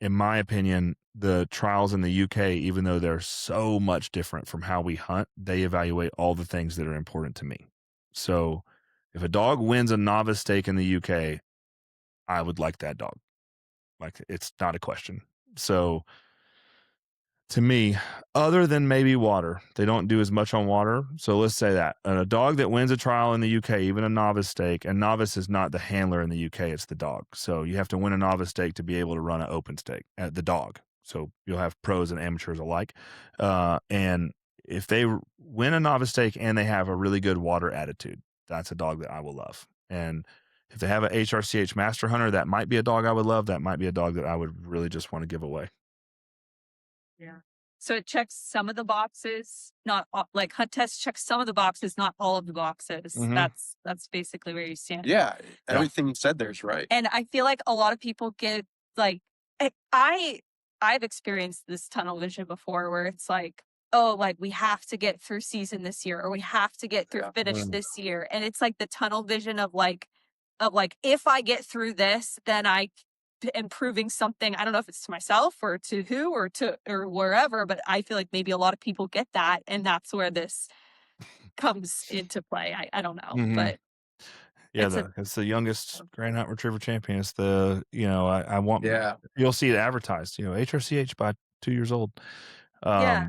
in my opinion, the trials in the UK, even though they're so much different from how we hunt, they evaluate all the things that are important to me. So if a dog wins a novice stake in the UK, I would like that dog. Like it's not a question. So to me, other than maybe water, they don't do as much on water. So let's say that a dog that wins a trial in the UK, even a novice stake, and novice is not the handler in the UK, it's the dog. So you have to win a novice stake to be able to run an open stake at the dog. So you'll have pros and amateurs alike. And if they win a novice stake and they have a really good water attitude, that's a dog that I will love. And if they have an HRCH master hunter, that might be a dog I would love. That might be a dog that I would really just want to give away. Yeah. So it checks some of the boxes, not all, like hunt test checks some of the boxes, not all of the boxes. Mhm. That's basically where you stand. Yeah. Everything you said there's right. And I feel like a lot of people get like I've experienced this tunnel vision before where it's like, oh, like we have to get through season this year or we have to get through finish this year. And it's like the tunnel vision of like if I get through this, then I am proving something. I don't know if it's to myself or to who or to or wherever, but I feel like maybe a lot of people get that, and that's where this comes into play. I don't know, Mhm. but Yeah, it's the youngest Grand Hunt Retriever champion. It's the I want. Yeah. You'll see it advertised. HRCH by 2 years old. yeah,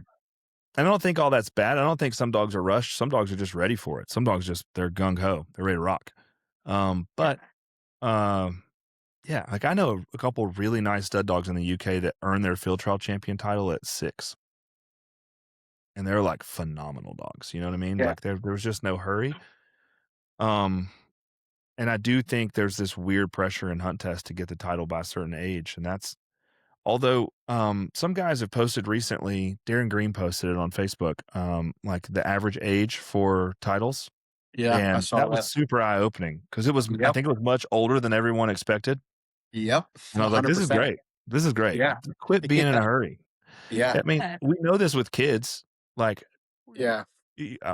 I don't think all that's bad. I don't think some dogs are rushed. Some dogs are just ready for it. Some dogs they're gung ho. They're ready to rock. But yeah, like I know a couple of really nice stud dogs in the UK that earned their field trial champion title at 6. And they're like phenomenal dogs. You know what I mean? Yeah. Like there was just no hurry. And I do think there's this weird pressure in hunt test to get the title by a certain age. And that's although some guys have posted recently, Darren Green posted it on Facebook, like the average age for titles. Yeah. I And saw that was super eye opening because I think it was much older than everyone expected. Yep. And I was like, this is 100%. great. This is great. Yeah. Quit being in a hurry. Yeah. I mean, we know this with kids. Like, Yeah.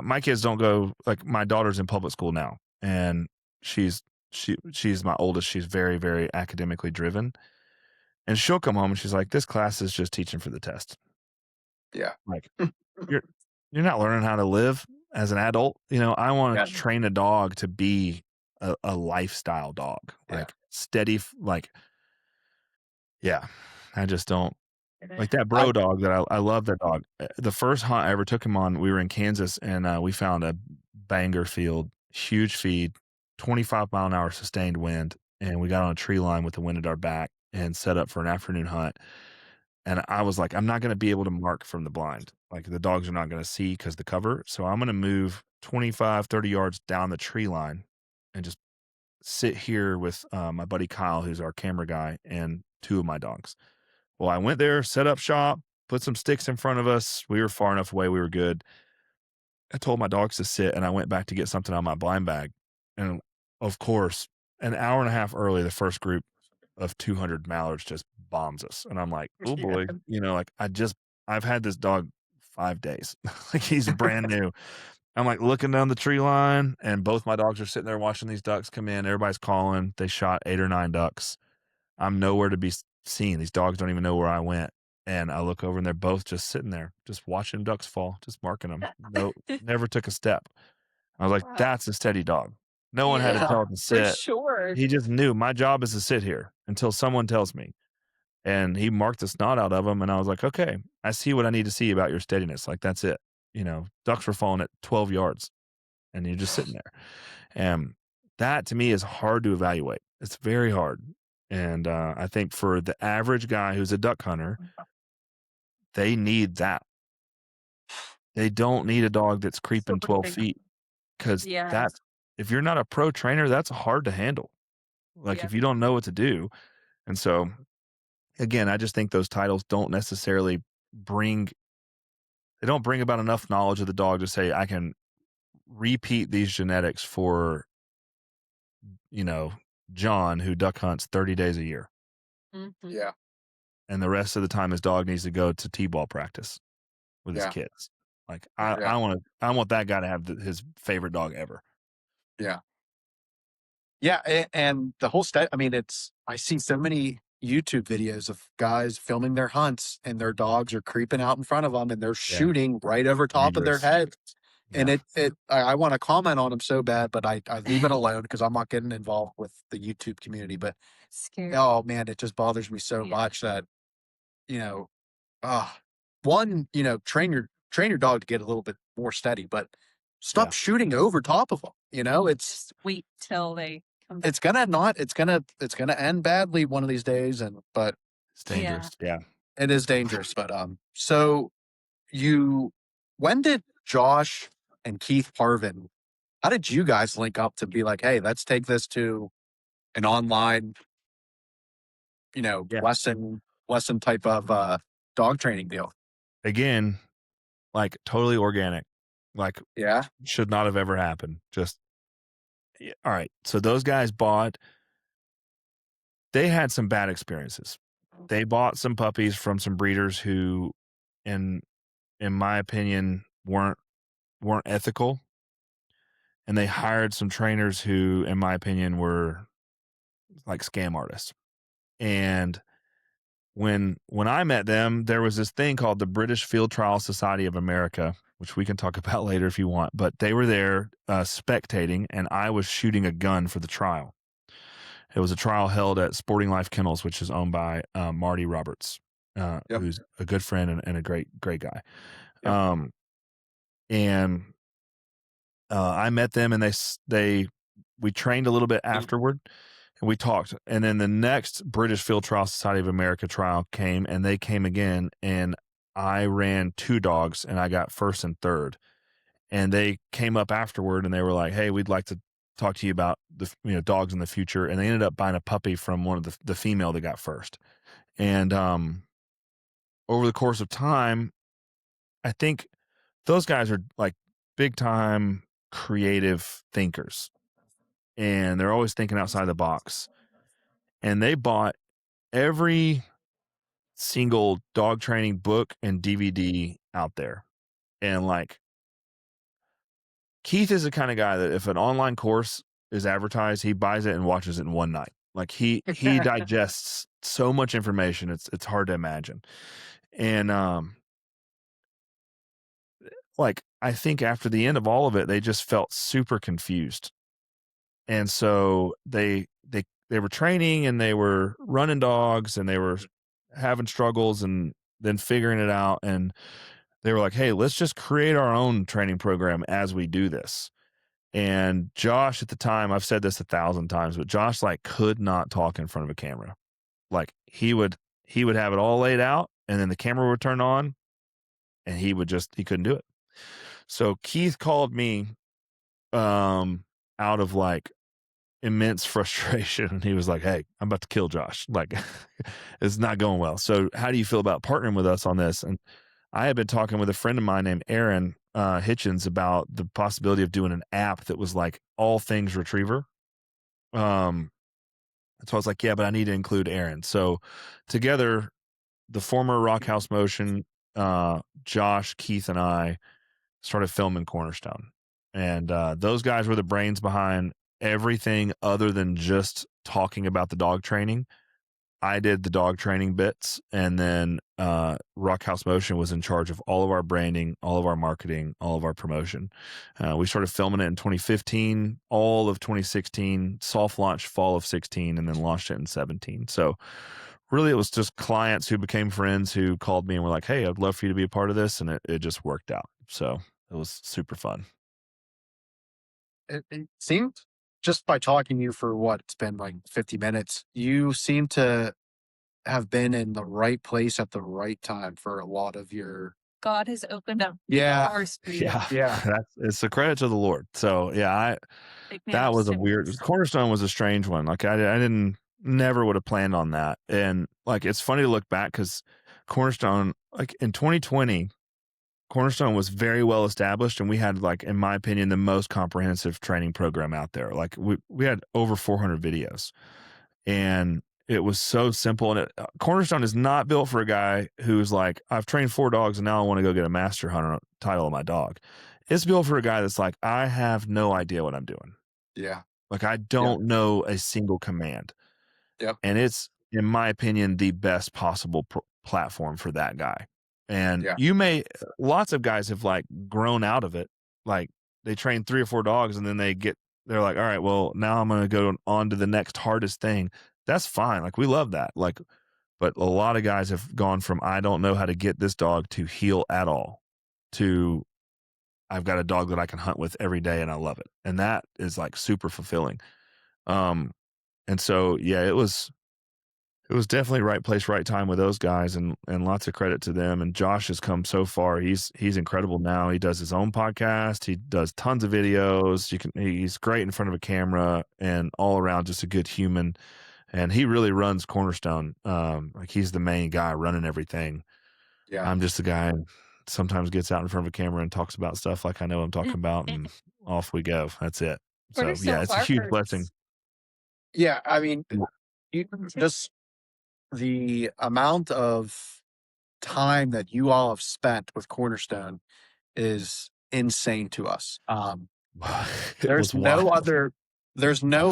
my kids don't go, like, my daughter's in public school now, and she's my oldest. She's very, very academically driven. And she'll come home and she's like, this class is just teaching for the test. Yeah. Like, you're not learning how to live as an adult. I want to train a dog to be a lifestyle dog, like steady, like, yeah, I just don't. Like that bro dog that I love that dog. The first hunt I ever took him on, we were in Kansas and we found a banger field, huge feed, 25-mile-an-hour sustained wind. And we got on a tree line with the wind at our back and set up for an afternoon hunt. And I was like, I'm not going to be able to mark from the blind. Like the dogs are not going to see because the cover. So I'm going to move 25, 30 yards down the tree line and just sit here with my buddy Kyle, who's our camera guy, and 2 of my dogs. Well, I went there, set up shop, put some sticks in front of us. We were far enough away. We were good. I told my dogs to sit and I went back to get something out of my blind bag. And of course, an hour and a half early, the first group of 200 mallards just bombs us. And I'm like, oh boy, like I've had this dog 5 days. Like he's brand new. I'm like looking down the tree line and both my dogs are sitting there watching these ducks come in. Everybody's calling. They shot 8 or 9 ducks. I'm nowhere to be seen. These dogs don't even know where I went. And I look over and they're both just sitting there, just watching ducks fall, just marking them. No, never took a step. I was like, that's a steady dog. No one had to tell him to sit. For sure. He just knew my job is to sit here until someone tells me. And he marked the snot out of him. And I was like, okay, I see what I need to see about your steadiness. Like, that's it. Ducks were falling at 12 yards and you're just sitting there. And that to me is hard to evaluate. It's very hard. And I think for the average guy who's a duck hunter, they need that. They don't need a dog that's creeping 12 feet because if you're not a pro trainer, that's hard to handle. Like if you don't know what to do. And so, again, I just think those titles don't necessarily bring about enough knowledge of the dog to say I can repeat these genetics for, John, who duck hunts 30 days a year. Mm-hmm. Yeah. And the rest of the time his dog needs to go to T-ball practice with his kids. Like I want that guy to have his favorite dog ever. Yeah. Yeah. And the whole I mean, I see so many YouTube videos of guys filming their hunts and their dogs are creeping out in front of them and they're shooting right over top of their Dangerous. heads. And Yeah. I want to comment on them so bad, but I leave it alone because I'm not getting involved with the YouTube community. But Scary. oh man, it just bothers me so much that, one, train your dog to get a little bit more steady, but stop shooting over top of them. It's Just wait till they come back. it's gonna end badly one of these days. But It's dangerous. Yeah. it is dangerous. But so when did Josh and Keith Parvin, how did you guys link up to be like, hey, let's take this to an online, lesson type of dog training deal? Again, like totally organic. Like Yeah. should not have ever happened. Just all right. So those guys they had some bad experiences. They bought some puppies from some breeders who in my opinion weren't ethical, and they hired some trainers who in my opinion were like scam artists. And when I met them, there was this thing called the British Field Trial Society of America, which we can talk about later if you want, but they were there spectating, and I was shooting a gun for the trial. It was a trial held at Sporting Life Kennels, which is owned by Marty Roberts, who's a good friend and a great guy. Yep. And I met them, and we trained a little bit afterward, and we talked. And then the next British Field Trial Society of America trial came, and they came again, and I ran 2 dogs, and I got first and third. And they came up afterward, and they were like, "Hey, we'd like to talk to you about the dogs in the future." And they ended up buying a puppy from one of the female that got first. And over the course of time, I think those guys are like big time creative thinkers, and they're always thinking outside the box. And they bought every single dog training book and DVD out there. And like Keith is the kind of guy that if an online course is advertised, he buys it and watches it in one night. Like he digests so much information, it's hard to imagine. And like I think after the end of all of it, they just felt super confused. And so they were training and they were running dogs and they were having struggles and then figuring it out. And they were like, "Hey, let's just create our own training program as we do this." And Josh at the time, I've said this 1,000 times, but Josh like could not talk in front of a camera. Like he would have it all laid out and then the camera would turn on and he couldn't do it. So Keith called me out of like immense frustration. He was like, "Hey, I'm about to kill Josh. Like it's not going well. So how do you feel about partnering with us on this?" And I had been talking with a friend of mine named Aaron Hitchens about the possibility of doing an app that was like all things retriever. So I was like, "Yeah, but I need to include Aaron." So together, the former Rock House Motion, Josh, Keith, and I started filming Cornerstone. And those guys were the brains behind everything other than just talking about the dog training. I did the dog training bits, and then Rock House Motion was in charge of all of our branding, all of our marketing, all of our promotion. We started filming it in 2015, all of 2016, soft launch fall of 16, and then launched it in 17. So really it was just clients who became friends who called me and were like, "Hey, I'd love for you to be a part of this." And it just worked out. So it was super fun. It seemed, just by talking to you for it's been like 50 minutes, you seem to have been in the right place at the right time for a lot of your. God has opened up Yeah. doors for you. Yeah. It's a credit to the Lord. So yeah, that was a weird. Cornerstone was a strange one. Like I never would have planned on that. And like it's funny to look back because Cornerstone, like in 2020, Cornerstone was very well established, and we had, like, in my opinion, the most comprehensive training program out there. Like we had over 400 videos, and it was so simple. And Cornerstone is not built for a guy who's like, I've trained 4 dogs and now I want to go get a master hunter title of my dog. It's built for a guy that's like, I have no idea what I'm doing. Yeah. Like, I don't know a single command. Yep. And it's, in my opinion, the best possible platform for that guy. And lots of guys have like grown out of it. Like, they train 3 or 4 dogs and then they're like, all right, well, now I'm going to go on to the next hardest thing. That's fine. Like, we love that. Like, but a lot of guys have gone from, I don't know how to get this dog to heel at all, to I've got a dog that I can hunt with every day and I love it. And that is like super fulfilling. And so, yeah, it was definitely right place, right time with those guys, and lots of credit to them. And Josh has come so far. He's incredible now. He does his own podcast. He does tons of videos. He's great in front of a camera, and all around just a good human. And he really runs Cornerstone. Like, he's the main guy running everything. Yeah. I'm just the guy who sometimes gets out in front of a camera and talks about stuff like I know I'm talking about, and off we go. That's it. So yeah, it's a huge blessing. Yeah, I mean, just the amount of time that you all have spent with Cornerstone is insane to us. There's no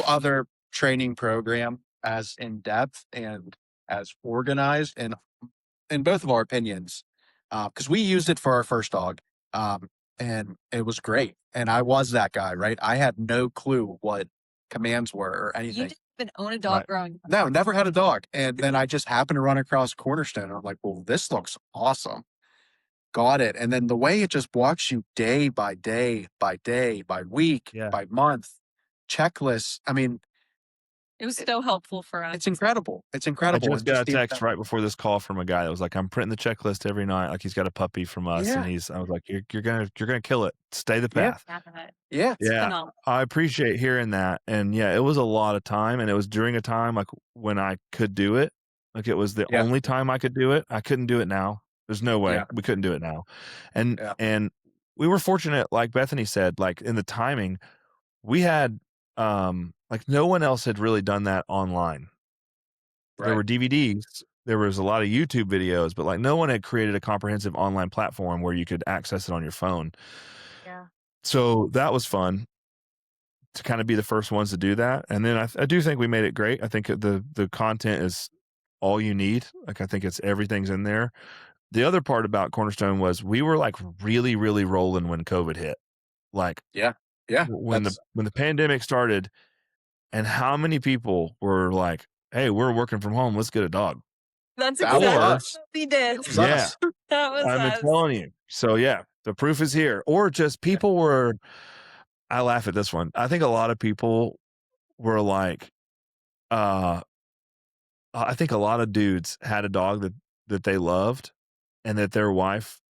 other training program as in depth and as organized, and in both of our opinions, because we used it for our first dog, and it was great. And I was that guy, right? I had no clue what commands were or anything. You didn't even own a dog growing up. No, never had a dog. And then I just happened to run across Cornerstone. And I'm like, well, this looks awesome. Got it. And then the way it just walks you day by day, by week, by month, checklists. I mean, it was so helpful for us. It's incredible. It's incredible. I just got a text right before this call from a guy that was like, I'm printing the checklist every night. Like, he's got a puppy from us. And I was like, you're going to kill it. Stay the path. Yeah. Yeah. I appreciate hearing that. And yeah, it was a lot of time, and it was during a time like when I could do it. Like, it was the only time I could do it. I couldn't do it now. There's no way we couldn't do it now. And we were fortunate, like Bethany said, like in the timing, we had, like, no one else had really done that online. Right. There were DVDs, there was a lot of YouTube videos, but like no one had created a comprehensive online platform where you could access it on your phone. Yeah. So that was fun to kind of be the first ones to do that. And then I do think we made it great. I think the content is all you need. Like, I think everything's in there. The other part about Cornerstone was we were like really, really rolling when COVID hit. Like, when the pandemic started, and how many people were like, hey, we're working from home, let's get a dog. That's exactly what we did. Yeah. That was I'm telling you. So yeah, the proof is here. Or just people were, I laugh at this one. I think a lot of people were like, I think a lot of dudes had a dog that they loved and that their wife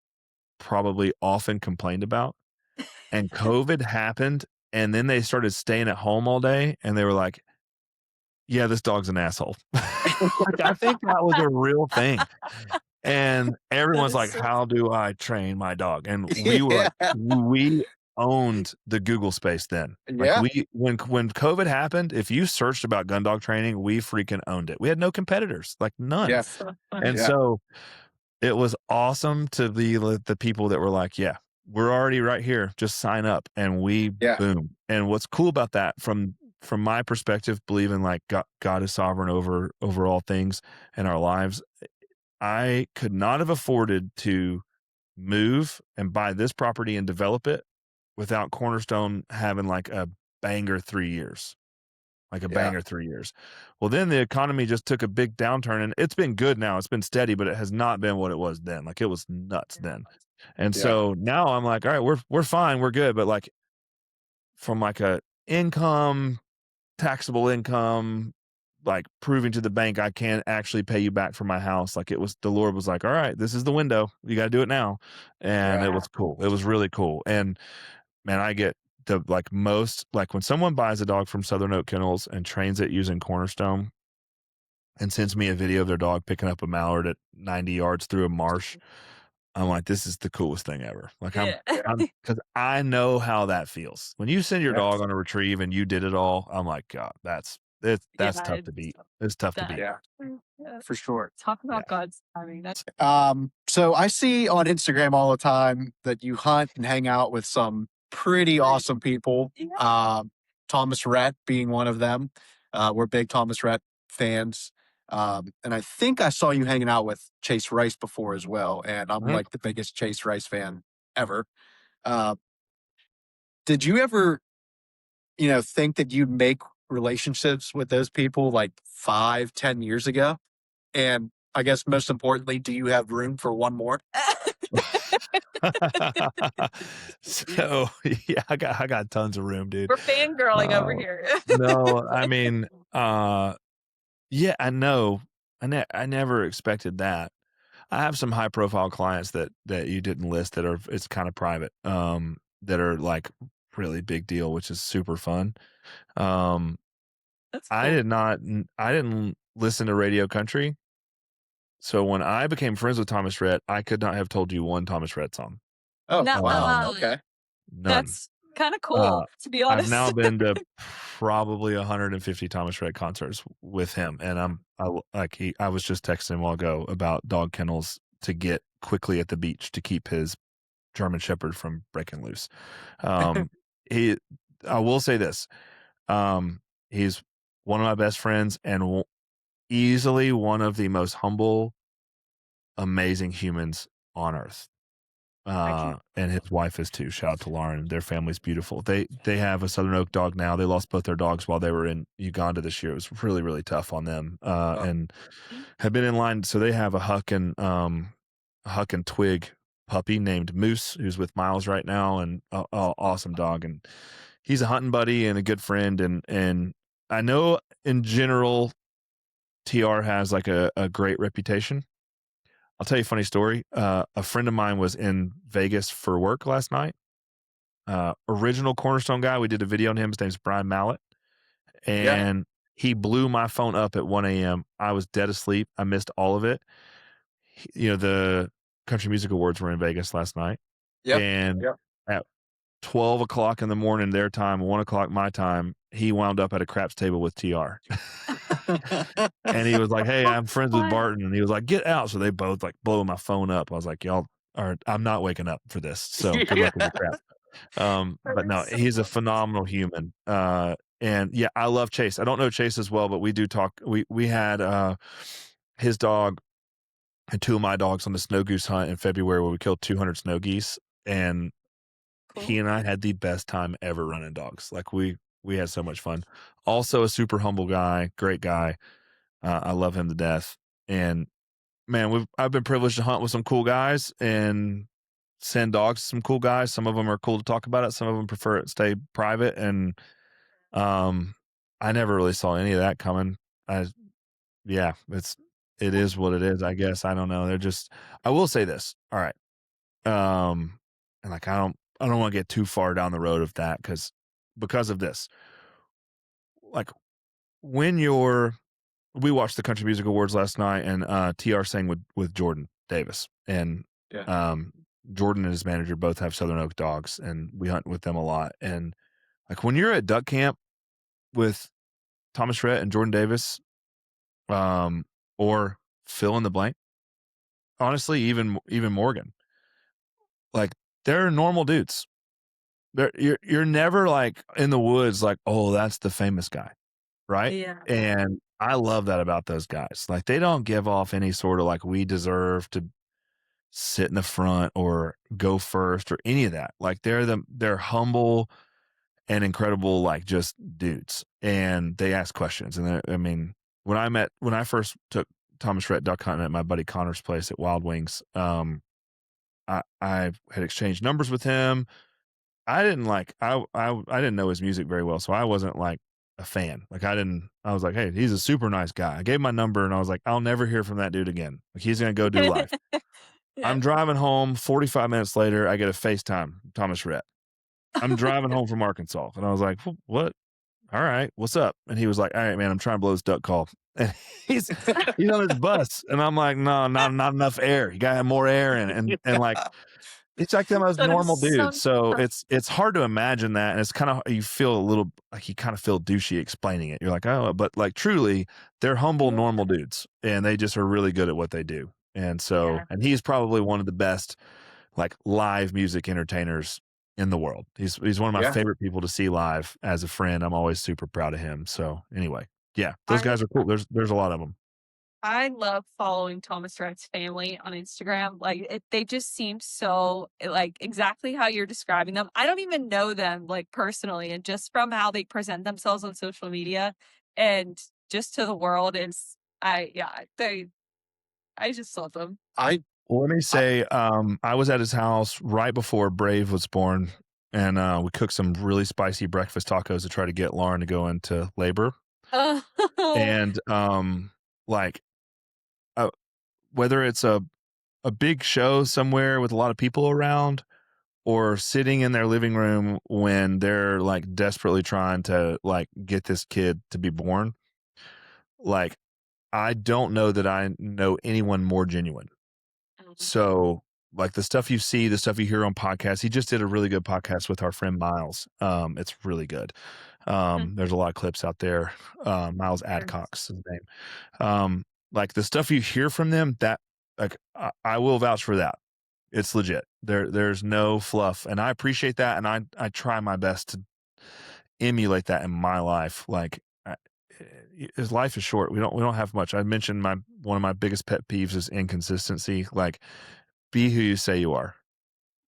probably often complained about. And COVID happened, and then they started staying at home all day, and they were like, yeah, this dog's an asshole. Like, I think that was a real thing. And everyone's like, how do I train my dog? And we owned the Google space then. Like, when COVID happened, if you searched about gun dog training, we freaking owned it. We had no competitors, like none. Yes. So it was awesome to be the people that were like, yeah, we're already right here. Just sign up. And boom. And what's cool about that from my perspective, believing like God is sovereign over all things in our lives, I could not have afforded to move and buy this property and develop it without Cornerstone having like a banger 3 years. Like a banger 3 years. Well, then the economy just took a big downturn, and it's been good now. It's been steady, but it has not been what it was then. Like, it was nuts then. And so now I'm like, all right, we're fine. We're good. But like, from like a taxable income, like proving to the bank I can't actually pay you back for my house. Like, the Lord was like, all right, this is the window. You got to do it now. And it was cool. It was really cool. And man, I get when someone buys a dog from Southern Oak Kennels and trains it using Cornerstone, and sends me a video of their dog picking up a mallard at 90 yards through a marsh. I'm like, this is the coolest thing ever. Like Yeah. because I know how that feels. When you send your dog on a retrieve and you did it all, I'm like, God, that's Yeah, tough to beat. It's tough to beat. Yeah, for sure. Talk about God's timing. That's So I see on Instagram all the time that you hunt and hang out with some pretty awesome people. Thomas Rhett being one of them. We're big Thomas Rhett fans. And I think I saw you hanging out with Chase Rice before as well. And I'm Mhm. like the biggest Chase Rice fan ever. Uh, did you ever, think that you'd make relationships with those people like 5-10 years ago? And I guess most importantly, do you have room for one more? So yeah, I got tons of room, dude. we're fangirling over Uh, here. no, I mean, yeah, I know. I never expected that. I have some high profile clients that you didn't list that are it's kind of private, that are like really big deal, which is super fun. Um, That's I cool. did not, I didn't listen to radio country. So when I became friends with Thomas Rhett, I could not have told you one Thomas Rhett song. Oh, No, wow. Okay. None. that's kind of Uh, cool, to be I've now honest. been to probably 150 Thomas Rhett concerts with him, and I was just texting him a while ago about dog kennels to get quickly at the beach to keep his German Shepherd from breaking loose. Um, he, I will say this, he's one of my best friends and easily one of the most humble, amazing humans on earth. And his wife is too. Shout out to Lauren. Their family's beautiful. They have a Southern Oak dog now. They lost both their dogs while they were in Uganda this year. It was really, really tough on them. And have been in line. So they have a Huck and Twig puppy named Moose, who's with Miles right now, and awesome dog. And he's a hunting buddy and a good friend. And I know in general, TR has like a great reputation. I'll tell you a funny story. A friend of mine was in Vegas for work last night. Original Cornerstone guy. We did a video on him. His name's Brian Mallett. And he blew my phone up at 1 a.m. I was dead asleep. I missed all of it. The Country Music Awards were in Vegas last night. And at 12 o'clock in the morning, their time, 1 o'clock my time, he wound up at a craps table with TR. And he was like, "Hey, I'm friends with Barton." And he was like, "Get out." So they both like blow my phone up. I was like, "Y'all are, I'm not waking up for this. So good luck with your crap." But no, he's a phenomenal human. And yeah, I love Chase. I don't know Chase as well, but we do talk. We had his dog and two of my dogs on the snow goose hunt in February where we killed 200 snow geese. And he and I had the best time ever running dogs. Like we had so much fun. Also a super humble guy, great guy. I love him to death. And man, I've been privileged to hunt with some cool guys and send dogs to some cool guys. Some of them are cool to talk about it. Some of them prefer it stay private. And I never really saw any of that coming. Yeah, it is what it is, I guess. I don't know. I will say this. All right. And like I don't want to get too far down the road of that because of this. Like when we watched the Country Music Awards last night, and TR sang with Jordan Davis, and Jordan and his manager both have Southern Oak dogs, and we hunt with them a lot. And like when you're at duck camp with Thomas Rhett and Jordan Davis, or fill in the blank, honestly, even Morgan, like they're normal dudes. You're never like in the woods like, oh, that's the famous guy, right? Yeah. And I love that about those guys. Like they don't give off any sort of like we deserve to sit in the front or go first or any of that. Like they're humble and incredible, like just dudes. And they ask questions. And I mean, when I first took Thomas Rhett duck hunting at my buddy Connor's place at Wild Wings, I had exchanged numbers with him. I didn't I didn't know his music very well, so I wasn't like a fan. Like I was like, "Hey, he's a super nice guy." I gave him my number and I was like, "I'll never hear from that dude again. Like he's going to go do life." I'm driving home 45 minutes later, I get a FaceTime, Thomas Rhett. I'm driving home from Arkansas and I was like, "What? All right, what's up?" And he was like, "All right, man, I'm trying to blow this duck call. And he's he's on his bus, and I'm like, no, not enough air. You gotta have more air in it. And like it's like the most That is normal dude. so So it's hard to imagine that, and it's kind of you feel a little like you kind of feel douchey explaining it. You're like, oh, but like truly, they're humble, yeah. normal dudes, and they just are really good at what they do. And so, Yeah. and he's probably one of the best like live music entertainers in the world. He's one of my Yeah. favorite people to see live as a friend. I'm always super proud of him. So anyway, yeah, those I guys are cool. There's a lot of them. I love following Thomas Rhett's family on Instagram. Like they just seem so like exactly how you're describing them. I don't even know them like personally, and just from how they present themselves on social media and just to the world is I just love them. Well, let me I say, I was at his house right before Brave was born, and we cooked some really spicy breakfast tacos to try to get Lauren to go into labor. Oh, And like, uh, whether it's a big show somewhere with a lot of people around, or sitting in their living room when they're like desperately trying to like get this kid to be born, like I don't know that I know anyone more genuine. So, like the stuff you see, the stuff you hear on podcasts, he just did a really good podcast with our friend Miles. It's really good. There's a lot of clips out there. Miles Adcock's his name. Like the stuff you hear from them, that like I will vouch for that. It's legit. There's no fluff, and I appreciate that, and I try my best to emulate that in my life. Like his life is short. We don't have much. I mentioned my one of my biggest pet peeves is inconsistency. Like be who you say you are.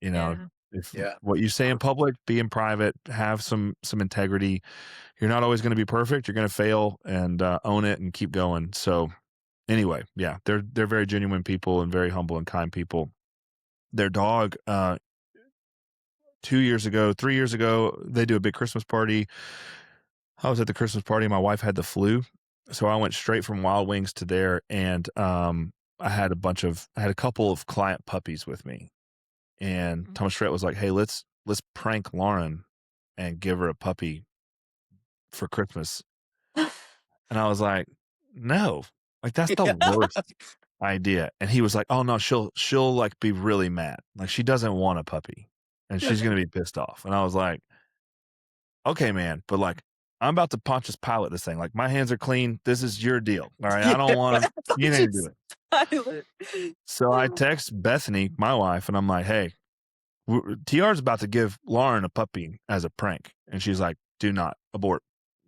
You know, yeah. if Yeah. what you say in public, be in private, have some integrity. You're not always going to be perfect. You're going to fail, and own it and keep going. So anyway, yeah, they're very genuine people and very humble and kind people. Their dog, 2 years ago, 3 years ago, they do a big Christmas party. I was at the Christmas party. My wife had the flu, so I went straight from Wild Wings to there, and I had a couple of client puppies with me. And Mhm. Thomas Rhett was like, "Hey, let's prank Lauren and give her a puppy for Christmas." And I was like, "No, like that's the worst idea." And he was like, "Oh no, she'll like be really mad. Like she doesn't want a puppy, and she's gonna be pissed off." And I was like, "Okay, man, but like I'm about to Pontius Pilate this thing. Like my hands are clean. This is your deal. All right, I don't want to. You need to do Just it." silent. So I text Bethany, my wife, and I'm like, "Hey, TR's about to give Lauren a puppy as a prank." And she's like, "Do not abort.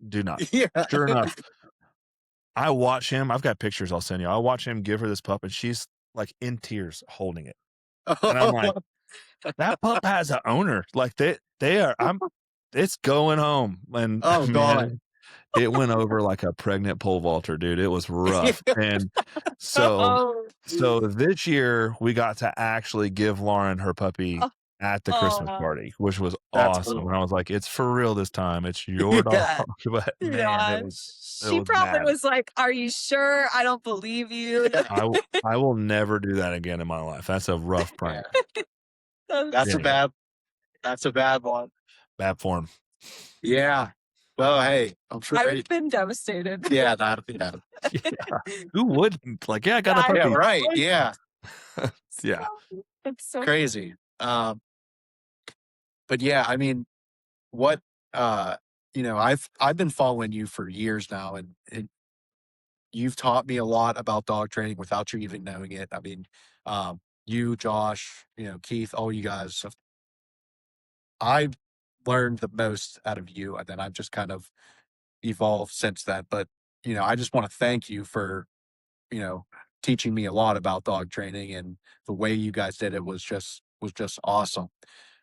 Do not." Yeah. Sure enough, I watch him. I've got pictures I'll send you. I watch him give her this pup, and she's like in tears holding it. And I'm like, that pup has an owner. Like they are. It's going home. And Oh God. man, it went over like a pregnant pole vaulter, dude. It was rough. And so Oh. so this year we got to actually give Lauren her puppy Oh, at the Christmas oh, party, which was That's awesome. cool. And I was like, it's for real this time. It's your dog. Yeah. But man, yeah. it She was probably bad. was like, "Are you sure? I don't believe you." I will never do that again in my life. That's a rough Yeah. prank. That's a Anyway, bad one. bad form. Yeah. Well, hey, I'm sure. I would have been devastated. Yeah, that. Yeah. Yeah. Who wouldn't? Like, yeah, I got a I Yeah. puppy. know, Right. like, Yeah. Yeah. it's so Crazy. But yeah, I mean, what I've been following you for years now, and you've taught me a lot about dog training without you even knowing it. I mean, you, Josh, Keith, all you guys. I've learned the most out of you, and then I've just kind of evolved since then. But I just want to thank you for you know teaching me a lot about dog training, and the way you guys did it was just awesome.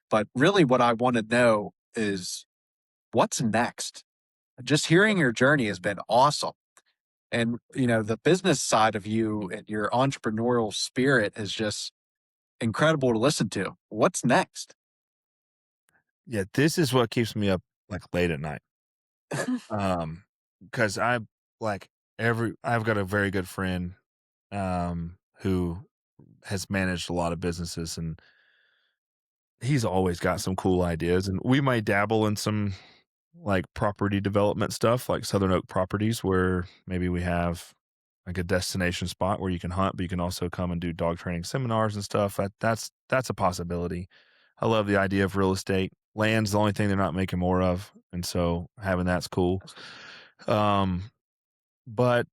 But really, what I want to know is what's next. Just hearing your journey has been awesome. And, the business side of you and your entrepreneurial spirit is just incredible to listen to. What's next? Yeah. This is what keeps me up like late at night. Because I've got a very good friend who has managed a lot of businesses, and he's always got some cool ideas, and we might dabble in some like property development stuff, like Southern Oak Properties, where maybe we have like a destination spot where you can hunt, but you can also come and do dog training seminars and stuff. That's a possibility. I love the idea of real estate. Land's the only thing they're not making more of, and so having that's cool. But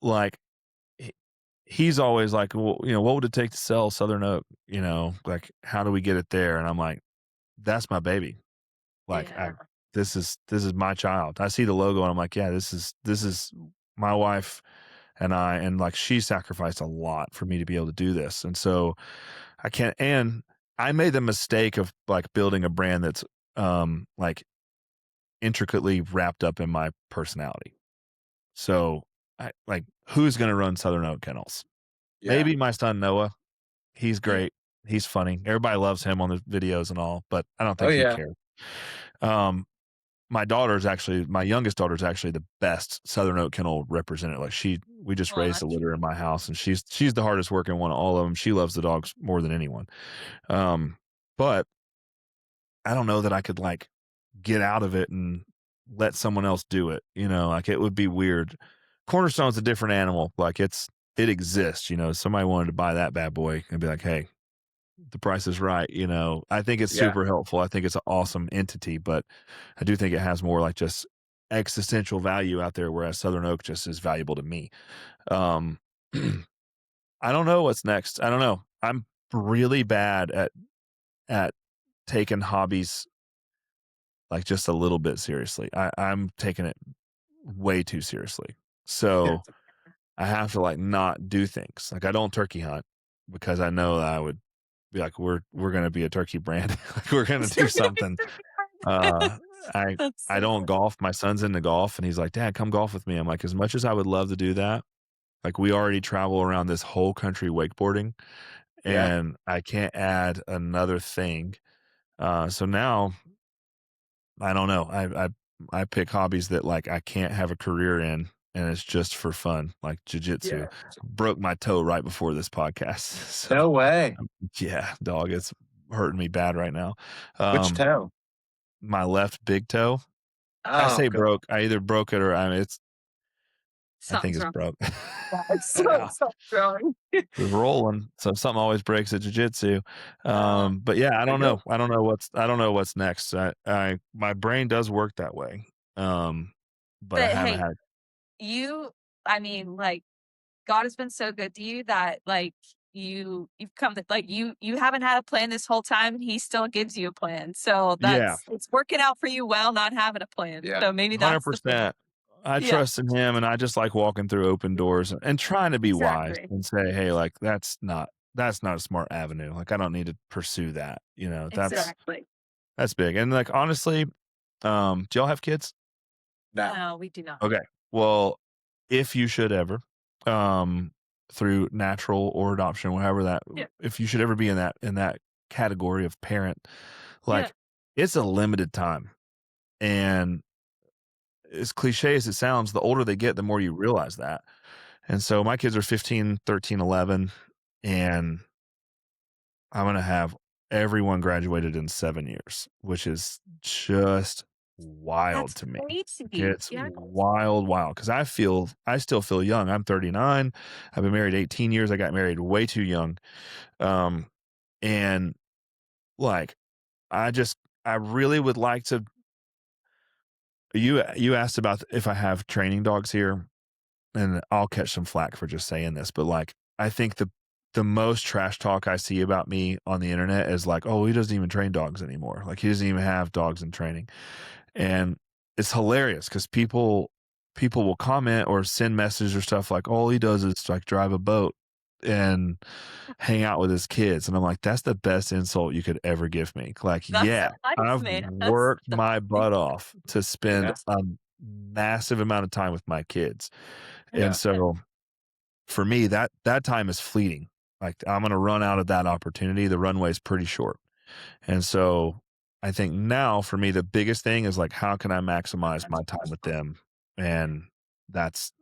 like he- he's always like, well, what would it take to sell Southern Oak? Like how do we get it there? And I'm like, that's my baby. Like Yeah. this is my child. I see the logo and I'm like, yeah, this is my wife and I, and like she sacrificed a lot for me to be able to do this. And so I can't, and I made the mistake of like building a brand that's like intricately wrapped up in my personality. So I like, who's going to run Southern Oak Kennels? Yeah. Maybe my son Noah. He's Yeah. great. He's funny. Everybody loves him on the videos and all, but I don't Oh, think he yeah. cares. My youngest daughter's actually the best Southern Oak Kennel representative. Like we just Well, raised a litter in my house, and she's the hardest working one of all of them. She loves the dogs more than anyone. But I don't know that I could like get out of it and let someone else do it. Like it would be weird. Cornerstone's a different animal. Like it exists. Somebody wanted to buy that bad boy and be like, hey, the price is right. I think it's Yeah. super helpful. I think it's an awesome entity, but I do think it has more like just existential value out there, whereas Southern Oak just is valuable to me. Um, I don't know what's next. I don't know. I'm really bad at taking hobbies like just a little bit seriously. I'm taking it way too seriously. So I have to like not do things. Like I don't turkey hunt because I know that I would be like, we're gonna be a turkey brand. Like we're gonna do something. I That's I so don't funny. golf. My son's into golf and he's like, Dad, come golf with me. I'm like, as much as I would love to do that, like we already travel around this whole country wakeboarding Yeah. and I can't add another thing. So now I don't know. I pick hobbies that like I can't have a career in and it's just for fun, like jujitsu. Yeah. Broke my toe right before this podcast. So No way. yeah, dog, it's hurting me bad right now. Which toe? My left big toe. I Oh, say God. broke. I either broke it or I think Something's it's wrong. broke. It's Yeah, so wrong. we're rolling. So something always breaks at jujitsu. Uh, But yeah, I There you don't go. know. I don't know what's next. My brain does work that way. But I but haven't hey, had. I mean, like, God has been so good to you that like you've come to like you haven't had a plan this whole time. He still gives you a plan. So Yeah, it's working out for you well not having a plan. Yeah. So maybe that's the plan. 100%. I Yeah, trust in him, and I just like walking through open doors and trying to be wise exactly. and say, hey, like that's not a smart avenue. Like I don't need to pursue that. Exactly. That's big. And like honestly, do y'all have kids? No. No, we do not. Okay. Well, if you should ever, through natural or adoption, whatever that, Yeah. if you should ever be in that category of parent, like Yeah. it's a limited time. And as cliche as it sounds, the older they get, the more you realize that. And so my kids are 15, 13, 11, and I'm going to have everyone graduated in 7 years, which is just wild That's to me. crazy. It's Yeah. wild because I still feel young. I'm 39. I've been married 18 years. I got married way too young. Um, and like, I really would like to, you asked about if I have training dogs here, and I'll catch some flack for just saying this, but like, I think the most trash talk I see about me on the internet is like, oh, he doesn't even train dogs anymore. Like he doesn't even have dogs in training. And it's hilarious because people will comment or send messages or stuff like, all he does is like drive a boat and hang out with his kids. And I'm like, that's the best insult you could ever give me. Like, That's yeah, nice, I've man. worked That's my butt off to spend Yeah. a massive amount of time with my kids. Yeah. And so for me, that time is fleeting. Like I'm going to run out of that opportunity. The runway is pretty short. And so I think now for me, the biggest thing is like, how can I maximize my time with them? And that's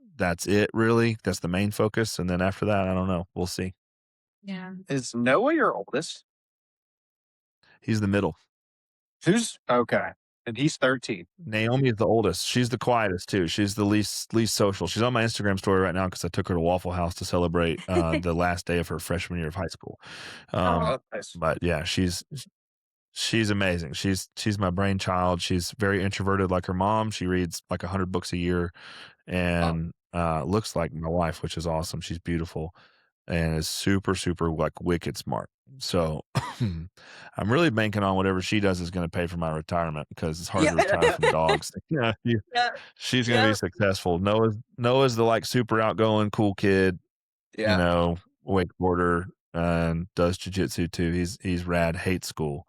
it really. That's the main focus. And then after that, I don't know. We'll see. Yeah. Is Noah your oldest? He's the middle. Who's okay? And he's 13. Naomi is the oldest. She's the quietest too. She's the least social. She's on my Instagram story right now because I took her to Waffle House to celebrate the last day of her freshman year of high school. Oh. Nice. But yeah, she's amazing. She's my brainchild. She's very introverted like her mom. She reads like 100 books a year and looks like my wife, which is awesome. She's beautiful and is super, super like wicked smart. So I'm really banking on whatever she does is going to pay for my retirement because it's hard to retire from dogs. Yeah, she's going to be successful. Noah's the like super outgoing, cool kid, you know, wakeboarder and does jujitsu too. He's rad, hates school.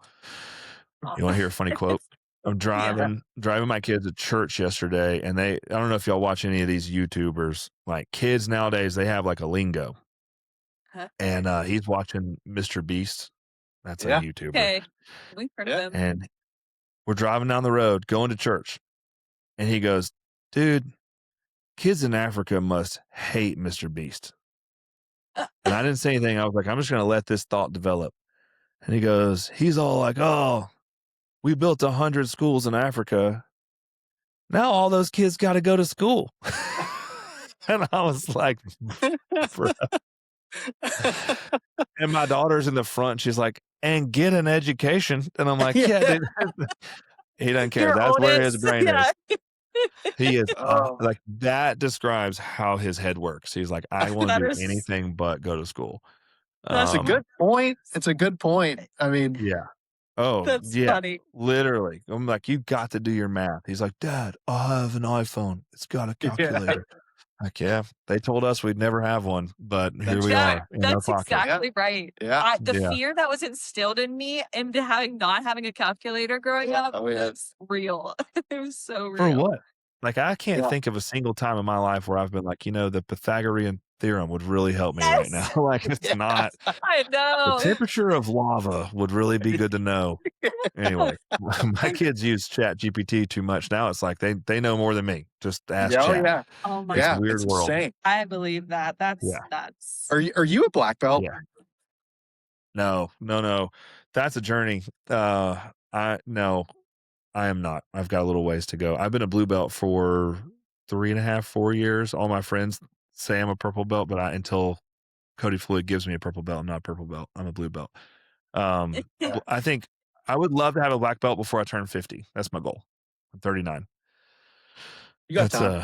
You want to hear a funny quote? I'm driving my kids to church yesterday, and I don't know if y'all watch any of these YouTubers. Like kids nowadays, they have like a lingo. And he's watching Mr. Beast. That's a YouTuber. Okay. We've heard of him. And we're driving down the road, going to church. And he goes, dude, kids in Africa must hate Mr. Beast. And I didn't say anything. I was like, I'm just going to let this thought develop. And he goes, he's all like, oh, we built 100 schools in Africa. Now all those kids got to go to school. And I was like, bro. And my daughter's in the front. She's like, and get an education. And I'm like, yeah, dude. He doesn't care. That's where his brain is. He is like, that describes how his head works. He's like, I want to do anything but go to school. That's a good point. It's a good point. I mean, yeah. Oh, that's funny. Literally. I'm like, you got to do your math. He's like, Dad, I have an iPhone. It's got a calculator. Like, yeah, they told us we'd never have one, but here we are. That's exactly right. Yeah. The fear that was instilled in me into not having a calculator growing up was real. It was so real. For what? Like, I can't think of a single time in my life where I've been like, the Pythagorean theorem would really help me right now. Like, it's not. I know. The temperature of lava would really be good to know. Anyway, my kids use Chat GPT too much now. It's like they know more than me. Just ask Chat. Oh my God. Weird world. Insane. I believe that. That's. Are you a black belt? Yeah. No. That's a journey. I am not. I've got a little ways to go. I've been a blue belt for 3.5, 4 years. All my friends say I'm a purple belt, but until Cody Floyd gives me a purple belt, I'm not a purple belt. I'm a blue belt. I think I would love to have a black belt before I turn 50. That's my goal. I'm 39. You got time.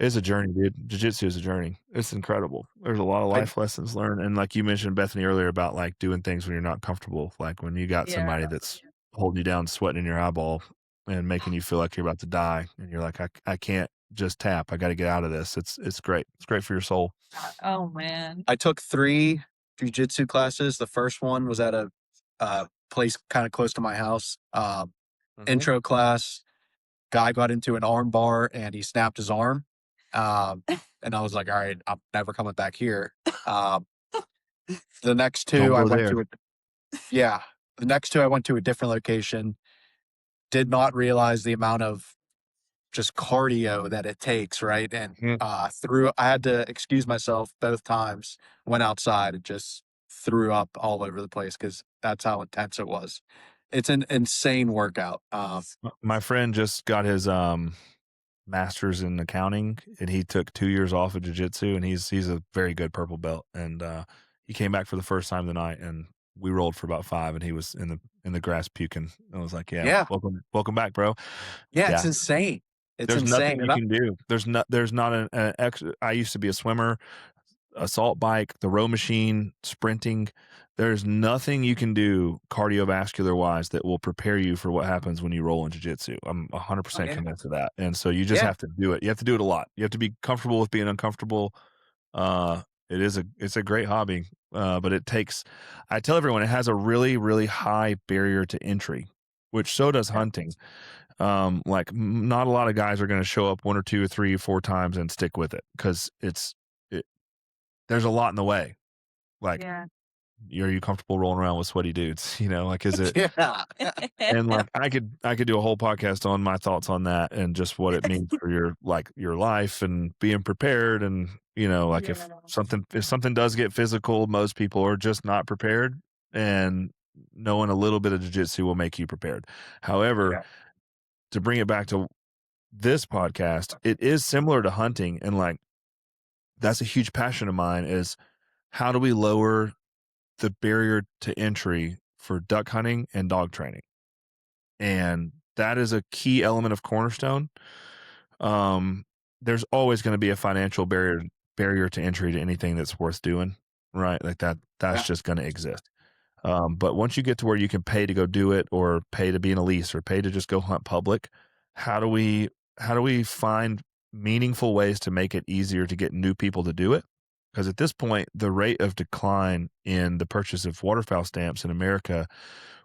It's a journey, dude. Jiu-jitsu is a journey. It's incredible. There's a lot of life lessons learned. And like you mentioned, Bethany, earlier about like doing things when you're not comfortable. Like when you got somebody that's holding you down, sweating in your eyeball and making you feel like you're about to die. And you're like, I can't just tap. I got to get out of this. It's great. It's great for your soul. Oh, man. I took 3 jiu-jitsu classes. The first one was at a place kind of close to my house. Intro class. Guy got into an arm bar and he snapped his arm. And I was like, all right, I'm never coming back here. The next 2 I went to the next 2 I went to a different location. Did not realize the amount of just cardio that it takes, right? And I had to excuse myself both times, went outside and just threw up all over the place because that's how intense it was. It's an insane workout. My friend just got his master's in accounting, and he took 2 years off of jiu-jitsu, and he's a very good purple belt. And he came back for the first time tonight, and we rolled for about 5, and he was in the grass puking. I was like, welcome back, bro. Yeah, it's insane. There's nothing you can do. There's not an extra. I used to be a swimmer, assault bike, the row machine, sprinting. There's nothing you can do cardiovascular wise that will prepare you for what happens when you roll in jiu-jitsu. I'm 100% convinced of that. And so you just have to do it. You have to do it a lot. You have to be comfortable with being uncomfortable. It's a great hobby. But it takes, I tell everyone, it has a really, really high barrier to entry, which so does hunting. Like not a lot of guys are going to show up 1 or 2 or 3 or 4 times and stick with it because there's a lot in the way. Like, are you comfortable rolling around with sweaty dudes? Like, is it? And like, I could do a whole podcast on my thoughts on that and just what it means for your life and being prepared. And, like if something does get physical, most people are just not prepared, and knowing a little bit of jiu-jitsu will make you prepared. However, to bring it back to this podcast, it is similar to hunting, and like that's a huge passion of mine is how do we lower the barrier to entry for duck hunting and dog training? And that is a key element of Cornerstone. There's always going to be a financial barrier to entry to anything that's worth doing, right? Like that's just going to exist. But once you get to where you can pay to go do it, or pay to be in a lease, or pay to just go hunt public, how do we find meaningful ways to make it easier to get new people to do it? Because at this point, the rate of decline in the purchase of waterfowl stamps in America,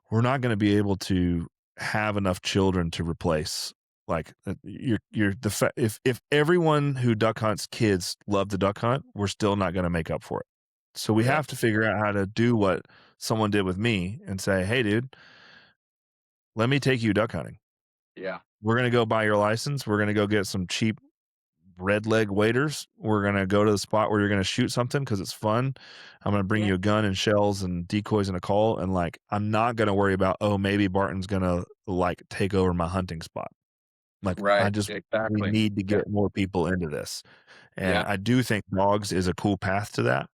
we're not going to be able to have enough children to replace. Like if everyone who duck hunts kids love the duck hunt, we're still not going to make up for it. So we have to figure out how to do what someone did with me and say, hey, dude, let me take you duck hunting. Yeah. We're going to go buy your license. We're going to go get some cheap red leg waders. We're going to go to the spot where you're going to shoot something because it's fun. I'm going to bring you a gun and shells and decoys and a call. And like, I'm not going to worry about, oh, maybe Barton's going to like take over my hunting spot. Like, we need to get more people into this. And I do think dogs is a cool path to that.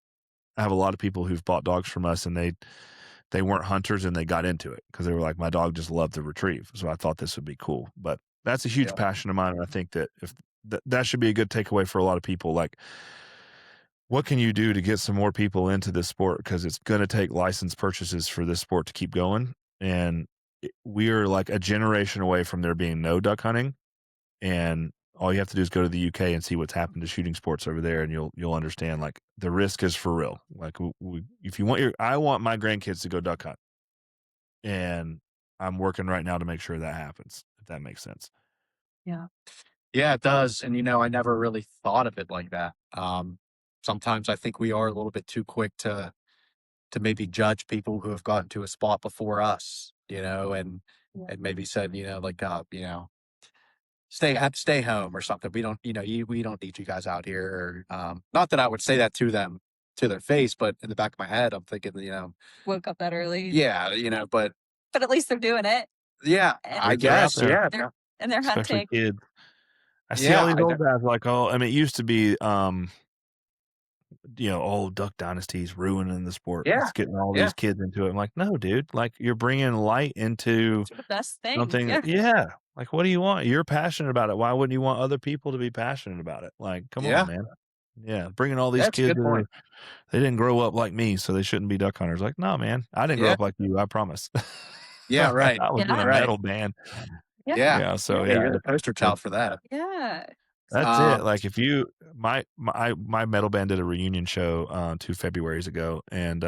I have a lot of people who've bought dogs from us, and they weren't hunters and they got into it because they were like, my dog just loved to retrieve. So I thought this would be cool. But that's a huge passion of mine. And I think that if that should be a good takeaway for a lot of people. Like, what can you do to get some more people into this sport? Because it's going to take license purchases for this sport to keep going. And we are like a generation away from there being no duck hunting. And all you have to do is go to the UK and see what's happened to shooting sports over there, and you'll understand like the risk is for real. Like if you want I want my grandkids to go duck hunt, and I'm working right now to make sure that happens. If that makes sense. Yeah. Yeah, it does. And I never really thought of it like that. Sometimes I think we are a little bit too quick to maybe judge people who have gotten to a spot before us, and maybe said, like, stay home or something. We don't, we don't need you guys out here. Or, not that I would say that to them to their face, but in the back of my head, I'm thinking, woke up that early. Yeah, but at least they're doing it. Yeah, I guess. Yeah. And they're hunting. Kids. I see all these old guys like, oh, I mean, it used to be, old duck dynasties ruining the sport. Yeah. It's getting all these kids into it. I'm like, no, dude, like you're bringing light into the best thing. Something. Yeah. Like, what do you want? You're passionate about it. Why wouldn't you want other people to be passionate about it? Like, come on, man. Yeah. Bringing all these kids. They didn't grow up like me, so they shouldn't be duck hunters. Like, no, man, I didn't grow up like you. I promise. Yeah. Right. I was in a metal band. Yeah. So you're the poster child for that. Yeah. That's it. Like if you, my metal band did a reunion show 2 Februarys ago, and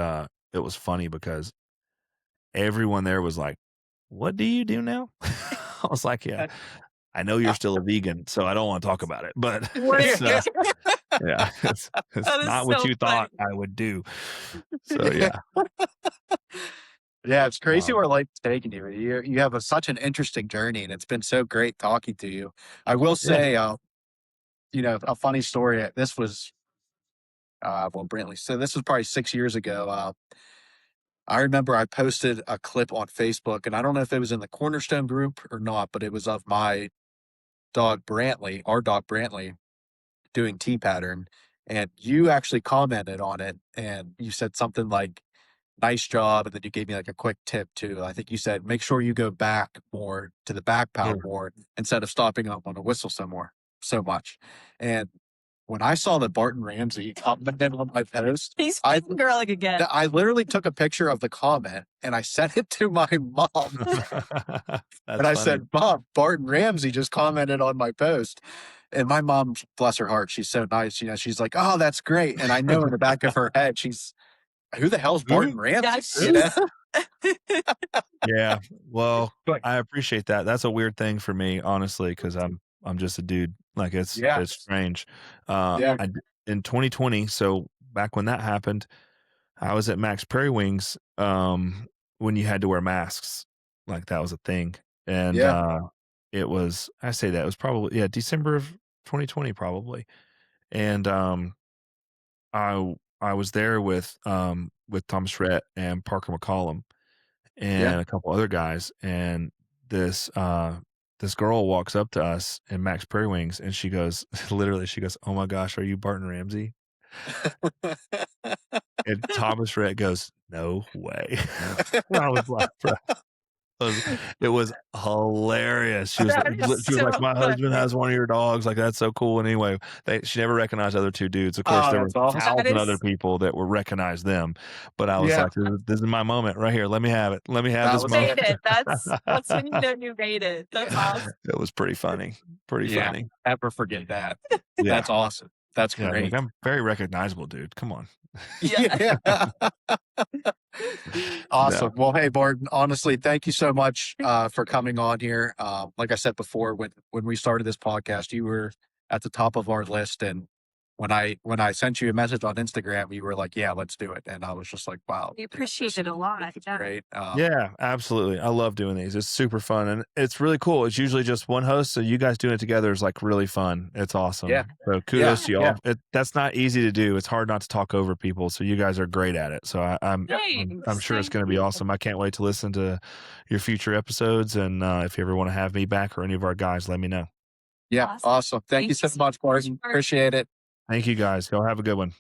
it was funny because everyone there was like, "What do you do now?" I was like, "Yeah, I know you're still a vegan, so I don't want to talk about it, but it's, it's not what you thought I would do." So yeah. Yeah, it's crazy where life's taking you. You have such an interesting journey, and it's been so great talking to you. I will say, a funny story. This was, Brantley. So this was probably 6 years ago. I remember I posted a clip on Facebook, and I don't know if it was in the Cornerstone group or not, but it was of my dog Brantley, our dog Brantley, doing T-pattern. And you actually commented on it, and you said something like, nice job. And then you gave me like a quick tip too. I think you said, make sure you go back more to the back pound more instead of stopping up on a whistle so much. And when I saw that Barton Ramsey commented on my post, he's girling again. I literally took a picture of the comment and I sent it to my mom. And I said, Mom, Barton Ramsey just commented on my post. And my mom, bless her heart, she's so nice. She's like, oh, that's great. And I know in the back of her head, who the hell's Barton Ramsey? Yeah. Well, I appreciate that. That's a weird thing for me, honestly, because I'm just a dude. Like it's strange. In 2020, so back when that happened, I was at Max Prairie Wings when you had to wear masks. Like that was a thing. And it was, it was probably December of 2020 probably. And I was there with Thomas Rhett and Parker McCollum and a couple other guys, and this this girl walks up to us in Max Prairie Wings, and she goes, literally, she goes, "Oh my gosh, are you Barton Ramsey?" And Thomas Rhett goes, "No way." I was like, bro. It was hilarious. She was That is she was like, so "My husband funny. has one of your dogs." Like, that's so cool. And anyway, she never recognized the other two dudes. Of course, Oh, there were that's awesome. That 1,000 other is people that would recognize them. But I was Yeah. like, "This is my moment right here. Let me have it. Let me have That this was moment." made it. That's when you know you made it. That's awesome. It was pretty funny. Pretty Yeah. funny. Never forget that. Yeah. That's awesome. That's Yeah, great. like, I'm very recognizable, dude. Come on. Yeah. Awesome. No. Well, hey, Barton, honestly, thank you so much for coming on here. Like I said before, when we started this podcast, you were at the top of our list. And when I sent you a message on Instagram, you were like, "Yeah, let's do it." And I was just like, "Wow, We appreciate it a lot. it's Yeah. great." Yeah, absolutely. I love doing these. It's super fun, and it's really cool. It's usually just one host, so you guys doing it together is like really fun. It's awesome. Yeah. So kudos to Yeah. y'all. That's not easy to do. It's hard not to talk over people. So you guys are great at it. So I'm Thanks. sure it's Thank going to be you. awesome. I can't wait to listen to your future episodes. And if you ever want to have me back or any of our guys, let me know. Yeah. Awesome. Thank you so much, Barton. Barton. Appreciate it. Thank you guys. Go have a good one.